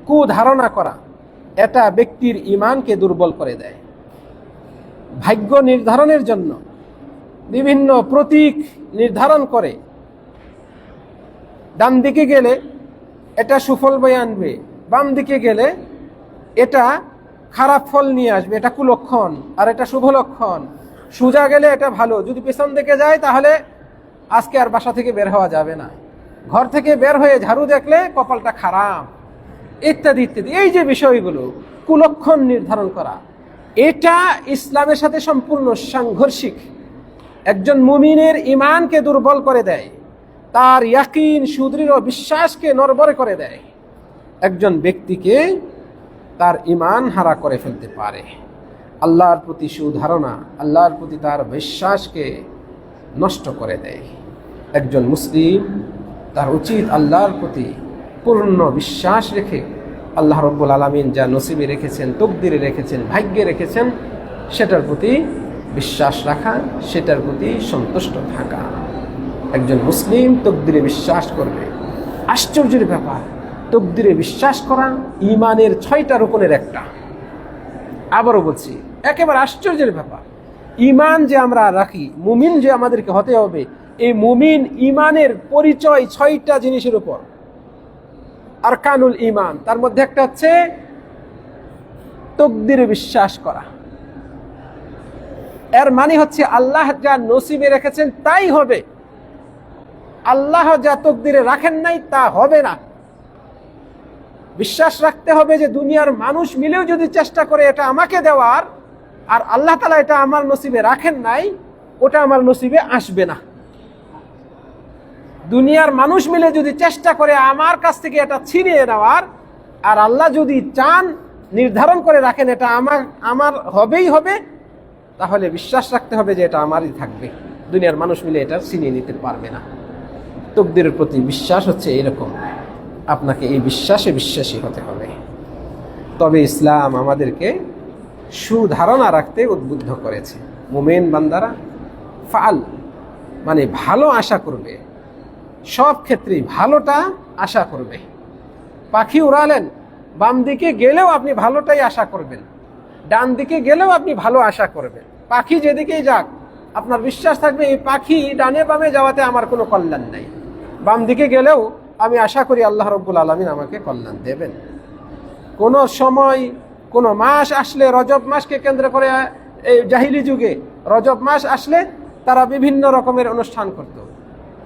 [SPEAKER 1] কুধারণা করা, এটা ব্যক্তির ঈমানকে দুর্বল করে দেয়। ভাগ্য নির্ধারণের জন্য বিভিন্ন প্রতীক নির্ধারণ করে, ডান দিকে গেলে এটা সুফল বয়ে আনবে, বাম দিকে গেলে এটা খারাপ ফল নিয়ে আসবে, এটা কুলক্ষণ, আর এটা শুভ লক্ষণ। সোজা গেলে এটা ভালো, যদি পেছন দিকে যায় তাহলে আজকে আর বাসা থেকে বের হওয়া যাবে না, ঘর থেকে বের হয়ে ঝাড়ু দেখলে কপালটা খারাপ, ইত্যাদি ইত্যাদি। এই যে বিষয়গুলো, কুলক্ষণ নির্ধারণ করা, এটা ইসলামের সাথে সম্পূর্ণ সাংঘর্ষিক। একজন মুমিনের ঈমানকে দুর্বল করে দেয়, তার ইয়াকিন, সুদৃঢ় বিশ্বাসকে নড়বড়ে করে দেয়। একজন ব্যক্তিকে তার ঈমান হারা করে ফেলতে পারে। আল্লাহর প্রতি সুধারণা, আল্লাহর প্রতি তার বিশ্বাসকে নষ্ট করে দেয়। একজন মুসলিম তার উচিত আল্লাহর প্রতি পূর্ণ বিশ্বাস রেখে আল্লাহ রাব্বুল আলামিন যা নসিবে রেখেছেন, তকদিরে রেখেছেন, ভাগ্যে রেখেছেন, সেটার প্রতি বিশ্বাস রাখা, সেটার প্রতি সন্তুষ্ট থাকা। একজন মুসলিম তকদিরে বিশ্বাস করবে। আশ্চর্যের ব্যাপার, তকদিরে বিশ্বাস করা ঈমানের 6টা রুকনের একটা। আবারও বলছি, একেবারে আশ্চর্যের ব্যাপার। ঈমান যে আমরা রাখি, মুমিন যে আমাদেরকে হতে হবে, এই মুমিন ঈমানের পরিচয় 6টা জিনিসের উপর। আরকানুল ঈমান, তার মধ্যে একটা হচ্ছে তকদিরে বিশ্বাস করা। এর মানে হচ্ছে আল্লাহ যা নসিবে রেখেছেন তাই হবে, আল্লাহ যা তকদিরে রাখেন নাই তা হবে না। বিশ্বাস রাখতে হবে যে দুনিয়ার মানুষ মিলেও যদি চেষ্টা করে এটা আমাকে দেওয়ার, আর আল্লাহ তাআলা এটা আমার নসিবে রাখেন নাই, ওটা আমার নসিবে আসবে না। দুনিয়ার মানুষ মিলে যদি চেষ্টা করে আমার কাছ থেকে এটা ছিনিয়ে নেওয়ার, আর আল্লাহ যদি চান, নির্ধারণ করে রাখেন এটা আমার হবেই হবে, তাহলে বিশ্বাস রাখতে হবে যে এটা আমারই থাকবে, দুনিয়ার মানুষ মিলে এটা ছিনিয়ে নিতে পারবে না। তকদিরের প্রতি বিশ্বাস হচ্ছে এরকম, আপনাকে এই বিশ্বাসে বিশ্বাসী হতে হবে। তবে ইসলাম আমাদেরকে সুধারণা রাখতে উদ্বুদ্ধ করেছে। মুমিন বান্দারা ফাল মানে ভালো আশা করবে, সব ক্ষেত্রেই ভালোটা আশা করবে। পাখি উড়ালেন, বাম দিকে গেলেও আপনি ভালোটাই আশা করবেন, ডান দিকে গেলেও আপনি ভালো আশা করবেন। পাখি যেদিকেই যাক আপনার বিশ্বাস থাকবে এই পাখি ডানে বামে যাওয়াতে আমার কোনো কল্যাণ নাই, বাম দিকে গেলেও আমি আশা করি আল্লাহ রব্বুল আলামিন আমাকে কল্যাণ দেবেন। কোনো সময় কোনো মাস আসলে, রজব মাসকে কেন্দ্র করে এই জাহিলি যুগে রজব মাস আসলে তারা বিভিন্ন রকমের অনুষ্ঠান করত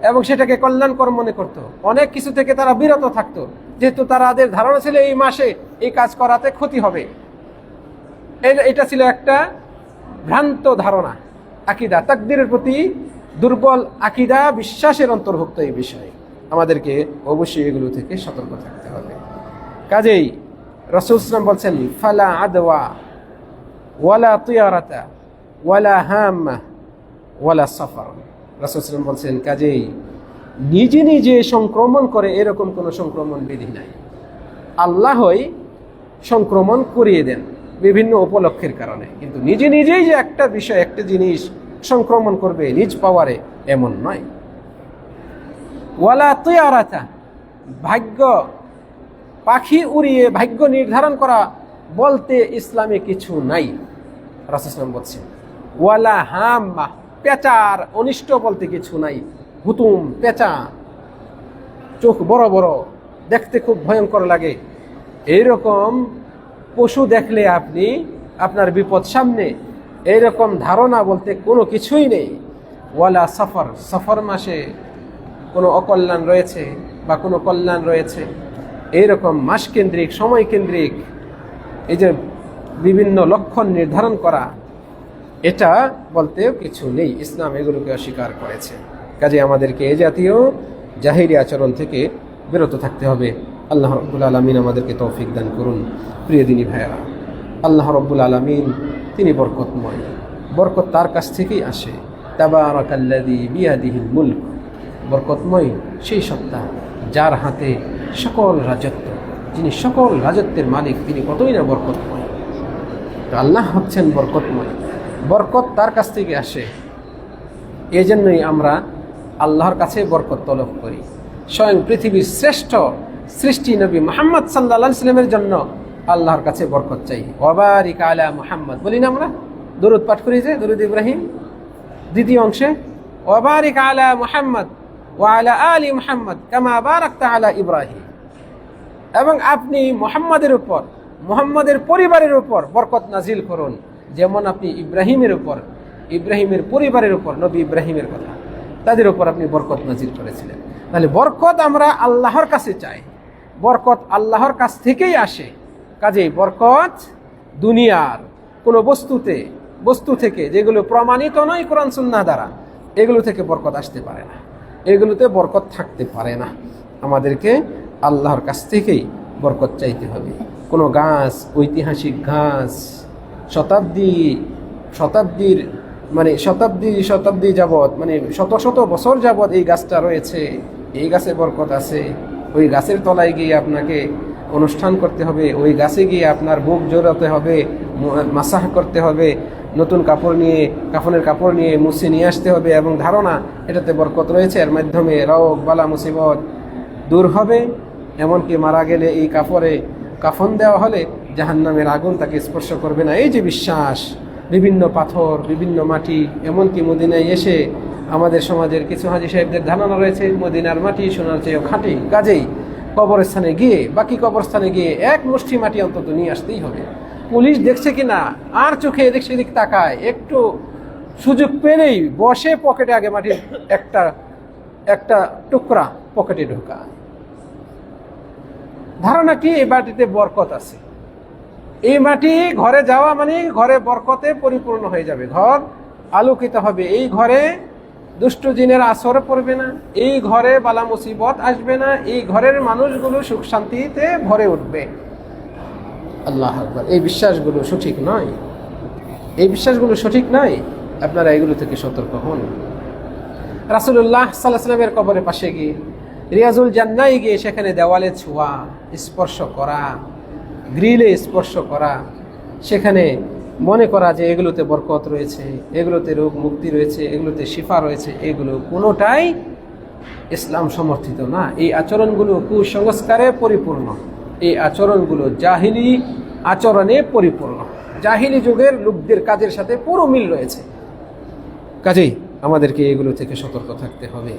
[SPEAKER 1] এবং সেটাকে কল্যাণকর মনে করত। অনেক কিছু থেকে তারা বিরত থাকতো, যেহেতু তাদের ধারণা ছিল এই মাসে এই কাজ করাতে ক্ষতি হবে। এটা ছিল একটা ভ্রান্ত ধারণা, আকীদা, তাকদীরের প্রতি দুর্বল আকীদা, বিশ্বাসের অন্তর্ভুক্ত এই বিষয়ে। আমাদেরকে অবশ্যই এগুলো থেকে সতর্ক থাকতে হবে। কাজেই রাসূল সাল্লাল্লাহু আলাইহি ওয়াসাল্লাম বলছেন, ফালা আদওয়া ওয়ালা তিয়ারাতা ওয়ালা হাম্মা ওয়ালা সাফার। রাসূল সাল্লাল্লাহু আলাইহি ওয়াসাল্লাম বলছেন, কাজেই নিজে নিজে সংক্রমণ করে এরকম কোনো সংক্রমণ বিধি নাই। আল্লাহই সংক্রমণ করিয়ে দেন বিভিন্ন উপলক্ষের কারণে, কিন্তু নিজে নিজেই যে একটা বিষয়, একটা জিনিস সংক্রমণ করবে নিজ পাওয়ারে, এমন নয়। ওয়ালা তিয়ারাতা, ভাগ্য, পাখি উড়িয়ে ভাগ্য নির্ধারণ করা বলতে ইসলামে কিছু নাই, রাসূল সাল্লাল্লাহু আলাইহি ওয়াসাল্লাম বলছেন। ওয়ালা হাম্মা, পেঁচার অনিষ্ট বলতে কিছু নাই। হুতুম, পেঁচা, চোখ বড় বড়, দেখতে খুব ভয়ঙ্কর লাগে, এইরকম পশু দেখলে আপনি আপনার বিপদ সামনে, এইরকম ধারণা বলতে কোনো কিছুই নেই। ওয়ালা সফর, সফর মাসে কোনো অকল্যাণ রয়েছে বা কোনো কল্যাণ রয়েছে, এইরকম মাস কেন্দ্রিক, সময় কেন্দ্রিক এই যে বিভিন্ন লক্ষণ নির্ধারণ করা, এটা বলতেও কিছু নেই। ইসলাম এগুলোকে অস্বীকার করেছে। কাজে আমাদেরকে এই জাতীয় জাহিরি আচরণ থেকে বিরত থাকতে হবে। আল্লাহ রব্বুল আলামিন আমাদেরকে তৌফিক দান করুন। প্রিয় দিনী ভাইয়েরা, আল্লাহ রব্বুল আলামিন তিনি বরকতময়, বরকত তার কাছ থেকেই আসে। তাবারাকাল্লাযী বিয়াদিহিল মুলক, বরকতময় সেই সত্তা যার হাতে সকল রাজত্ব, যিনি সকল রাজত্বের মালিক, তিনি কতই না বরকতময়। তো আল্লাহ হচ্ছেন বরকতময়, বরকত তার কাছ থেকে আসে। এই জন্যই আমরা আল্লাহর কাছে বরকত তলব করি। স্বয়ং পৃথিবীর শ্রেষ্ঠ সৃষ্টি নবী মুহাম্মদ সাল্লাল্লাহু আলাইহি ওয়াসাল্লামের জন্য আল্লাহর কাছে বরকত চাই। ওয়াবারিক আলা মুহাম্মদ বলি না আমরা, দরুদ পাঠ করি যে দরুদ ইব্রাহিম দ্বিতীয় অংশে, ওয়াবারিক আলা মুহাম্মদ ওয়া আলা আলি মুহাম্মদ কামা বারাকতা আলা ইব্রাহিম। এবং আপনি মুহাম্মাদের উপর, মুহাম্মাদের পরিবারের উপর বরকত নাজিল করুন, যেমন আপনি ইব্রাহিমের উপর, ইব্রাহিমের পরিবারের উপর, নবী ইব্রাহিমের কথা, তাদের উপর আপনি বরকত নাজিল করেছিলেন। তাহলে বরকত আমরা আল্লাহর কাছে চাই, বরকত আল্লাহর কাছ থেকেই আসে। কাজেই বরকত দুনিয়ার কোনো বস্তু থেকে যেগুলো প্রমাণিত নয় কোরআন সুন্নাহ দ্বারা, এগুলো থেকে বরকত আসতে পারে না, এগুলোতে বরকত থাকতে পারে না। আমাদেরকে আল্লাহর কাছ থেকেই বরকত চাইতে হবে। কোনো গাছ, ঐতিহাসিক গাছ, শতাব্দী যাবৎ, মানে শত শত বছর যাবৎ এই গাছটা রয়েছে, এই গাছে বরকত আছে, ওই গাছের তলায় গিয়ে আপনাকে অনুষ্ঠান করতে হবে, ওই গাছে গিয়ে আপনার বুক জোড়াতে হবে, মাসাহ করতে হবে, নতুন কাফনের কাপড় নিয়ে মুছে নিয়ে আসতে হবে, এবং ধারণা এটাতে বরকত রয়েছে, এর মাধ্যমে রোগ বালা মুসিবত দূর হবে। এমনকি মারা গেলে এই কাফন দেওয়া হলে জাহান্নামের আগুন তাকে স্পর্শ করবে না। এই যে বিশ্বাস, বিভিন্ন পাথর, বিভিন্ন মাটি, এমনকি মদিনায় এসে আমাদের সমাজের কিছু হাজী সাহেবদের ধারণা রয়েছে মদিনার মাটি সোনার চেয়েও খাঁটি। কাজেই কবরস্থানে গিয়ে, বাকি কবরস্থানে গিয়ে এক মুষ্টি মাটি অন্তত নিয়ে আসতেই হবে। পুলিশ দেখছে কিনা আর চোখে এদিক সেদিক তাকায়, একটু সুযোগ পেলেই বসে পকেটে আগে মাটির একটা টুকরা পকেটে ঢোকায়। ধারণা কি এই মাটিতে বরকত আছে, এই মাটি ঘরে যাওয়া মানে ঘরে বরকতে পরিপূর্ণ হয়ে যাবে, ঘর আলোকিত হবে, এই ঘরে দুষ্ট জিনের আসর পড়বে না, এই ঘরে বালা মুসিবত আসবে না, এই ঘরের মানুষগুলো সুখ শান্তিতে ভরে উঠবে। আল্লাহ আকবার। এই বিশ্বাসগুলো সঠিক নয়, এই বিশ্বাসগুলো সঠিক নয়। আপনারা এগুলো থেকে সতর্ক হন। রাসূলুল্লাহ সাল্লাল্লাহু আলাইহি ওয়াসাল্লামের কবরের পাশে গিয়ে, রিয়াজুল জান্নায় গিয়ে সেখানে দেওয়ালে ছোঁয়া, স্পর্শ করা, গ্রিলে স্পর্শ করা, সেখানে মনে করা যে এগুলোতে বরকত রয়েছে, এগুলোতে রোগ মুক্তি রয়েছে, এগুলোতে শিফা রয়েছে, এগুলো কোনোটাই ইসলাম সমর্থিত না। এই আচরণগুলো কুসংস্কারে পরিপূর্ণ, এই আচরণগুলো জাহিলি আচরণে পরিপূর্ণ, জাহিলি যুগের লোকদের কাজের সাথে পুরো মিল রয়েছে। কাজেই আমাদেরকে এগুলো থেকে সতর্ক থাকতে হবে।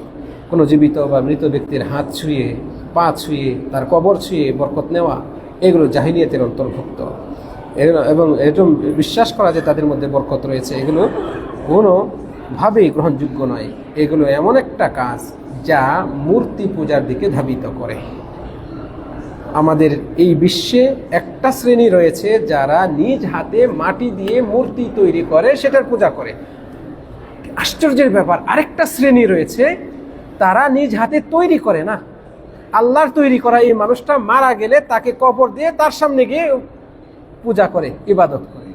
[SPEAKER 1] কোনো জীবিত বা মৃত ব্যক্তির হাত ছুঁয়ে, পা ছুঁয়ে, তার কবর ছুঁয়ে বরকত নেওয়া, এগুলো জাহিলিয়াতের অন্তর্ভুক্ত। এবং এরকম বিশ্বাস করা যে তাদের মধ্যে বরকত রয়েছে, এগুলো কোনোভাবেই গ্রহণযোগ্য নয়। এগুলো এমন একটা কাজ যা মূর্তি পূজার দিকে ধাবিত করে। আমাদের এই বিশ্বে একটা শ্রেণী রয়েছে যারা নিজ হাতে মাটি দিয়ে মূর্তি তৈরি করে, সেটার পূজা করে। আশ্চর্যের ব্যাপার, আরেকটা শ্রেণী রয়েছে তারা নিজ হাতে তৈরি করে না, আল্লাহর তৈরি করা এই মানুষটা মারা গেলে তাকে কবর দিয়ে তার সামনে গিয়ে পূজা করে, ইবাদত করে।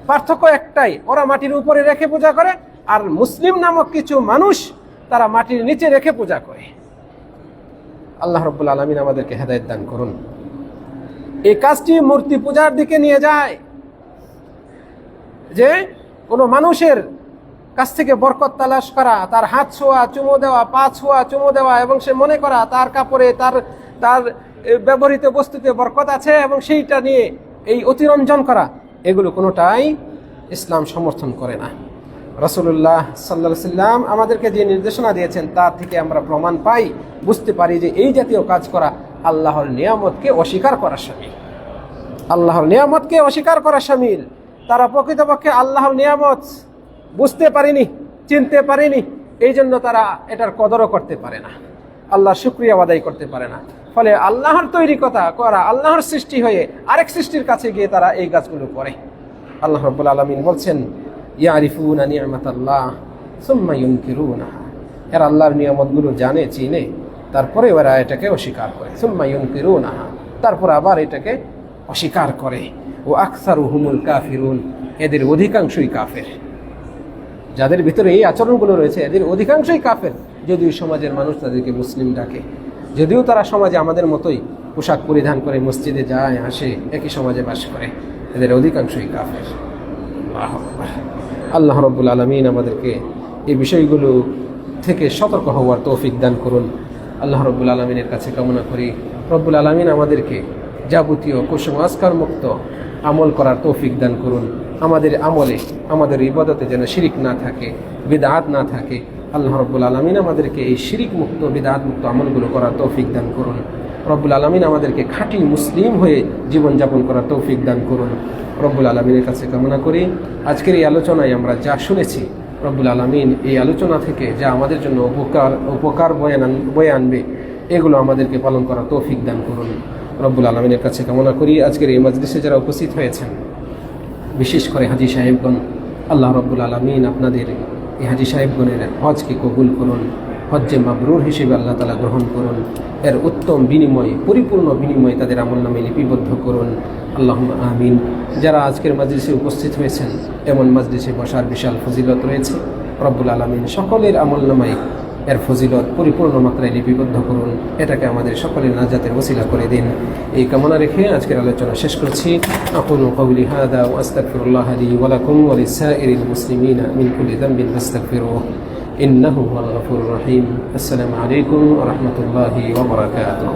[SPEAKER 1] পার্থক্য একটাই, ওরা মাটির উপরে রেখে পূজা করে, আর মুসলিম নামক কিছু মানুষ তারা মাটির নিচে রেখে পূজা করে। আল্লাহ রাব্বুল আলামিন আমাদেরকে হেদায়েত দান করুন। এই কাজটি মূর্তি পূজার দিকে নিয়ে যায়, যে কোনো মানুষের কাছ থেকে বরকত তালাশ করা, তার হাত ছোঁয়া, চুমো দেওয়া, পা ছোঁয়া, চুমো দেওয়া, এবং সে মনে করা তার কাপড়ে, তার ব্যবহৃত বস্তুতে বরকত আছে, এবং সেইটা নিয়ে এই অতিরঞ্জন করা, এগুলো কোনোটাই ইসলাম সমর্থন করে না। রাসূলুল্লাহ সাল্লাল্লাহু আলাইহি সাল্লাম আমাদেরকে যে নির্দেশনা দিয়েছেন তার থেকে আমরা প্রমাণ পাই, বুঝতে পারি যে এই জাতীয় কাজ করা আল্লাহর নিয়ামতকে অস্বীকার করা শামিল। আল্লাহর নিয়ামতকে অস্বীকার করা শামিল। তারা প্রকৃতপক্ষে আল্লাহর নিয়ামত বুঝতে পারেনি, চিনতে পারেনি, এই জন্য তারা এটার কদরও করতে পারে না, আল্লাহর শুকরিয়া আদায় করতে পারে না। ফলে আল্লাহর তৈরি করা, আল্লাহর সৃষ্টি হয়ে আরেক সৃষ্টির কাছে গিয়ে তারা এই কাজগুলো করে। আল্লাহ রাব্বুল আলামিন বলছেন, ইয়ারিফুনা নি'মাতাল্লাহ সুম্মা ইউনকিরুনাহা। এরা আল্লাহর নিয়ামতগুলো জানে, চিনে, তারপরে ওরা এটাকে অস্বীকার করে। সুম্মা ইউনকিরুনাহা, তারপর আবার এটাকে অস্বীকার করে। ও আকসারুহুমুল কাফিরুন, এদের অধিকাংশই কাফের। যাদের ভিতরে এই আচরণগুলো রয়েছে এদের অধিকাংশই কাফের। যদিও সমাজের মানুষ তাদেরকে মুসলিম ডাকে, যদিও তারা সমাজে আমাদের মতোই পোশাক পরিধান করে মসজিদে যায়, আসে, একই সমাজে বাস করে, এদের অধিকাংশই কাফের। আল্লাহ রাব্বুল আলামিন আমাদেরকে এই বিষয়গুলো থেকে সতর্ক হওয়ার তৌফিক দান করুন। আল্লাহ রাব্বুল আলামিনের কাছে কামনা করি রব্বুল আলামিন আমাদেরকে যাবতীয় কুসংস্কার মুক্ত আমল করার তৌফিক দান করুন। আমাদের আমলে, আমাদের ইবাদতে যেন শিরিক না থাকে, বিদআত না থাকে। আল্লাহ রাব্বুল আলামিন আমাদেরকে এই শিরিক মুক্ত, বিদআত মুক্ত আমলগুলো করার তৌফিক দান করুন। রব্বুল আলামিন আমাদেরকে খাঁটি মুসলিম হয়ে জীবনযাপন করার তৌফিক দান করুন। রব্বুল আলামিনের কাছে কামনা করি আজকের এই আলোচনায় আমরা যা শুনেছি, রব্বুল আলামিন এই আলোচনা থেকে যা আমাদের জন্য উপকার বয়ে আনবে, এগুলো আমাদেরকে পালন করার তৌফিক দান করুন। রব্বুল আলামিনের কাছে কামনা করি আজকের এই মজলিসে যারা উপস্থিত হয়েছেন, বিশেষ করে হাজী সাহেবগণ, আল্লাহ রাব্বুল আলামিন আপনাদের এই হাজী সাহেবগণের হজকে কবুল করুন, হজ্জে মাবরুর হিসেবে আল্লাহ তাআলা গ্রহণ করুন। এর উত্তম বিনিময়, পরিপূর্ণ বিনিময় তাদের আমলনামে লিপিবদ্ধ করুন। আল্লাহুম্মা আমিন। যারা আজকের মজলিসে উপস্থিত হয়েছেন, এমন মজলিসে বসার বিশাল ফজিলত রয়েছে। রব্বুল আলামিন সকলের আমলনামায় এর ফজিলত পরিপূর্ণ মাত্রায় লিপিবদ্ধ করুন, এটাকে আমাদের সকলের নাজাতের ওসিলা করে দিন। এই কামনা রেখে আজকের আলোচনা শেষ করছি। আকুলু কওলি হাদা ওয়া আস্তাগফিরুল্লাহ লি ওয়া লাকুম ওয়া লিসাইরিল মুসলিমিনা মিন কুল্লি যামবিন ফাস্তাগফিরুহু ইন্নাহু হুয়াল গফুরুর রহিম। আসসালামু আলাইকুম ওয়া রাহমাতুল্লাহি ওয়া বারাকাতুহু।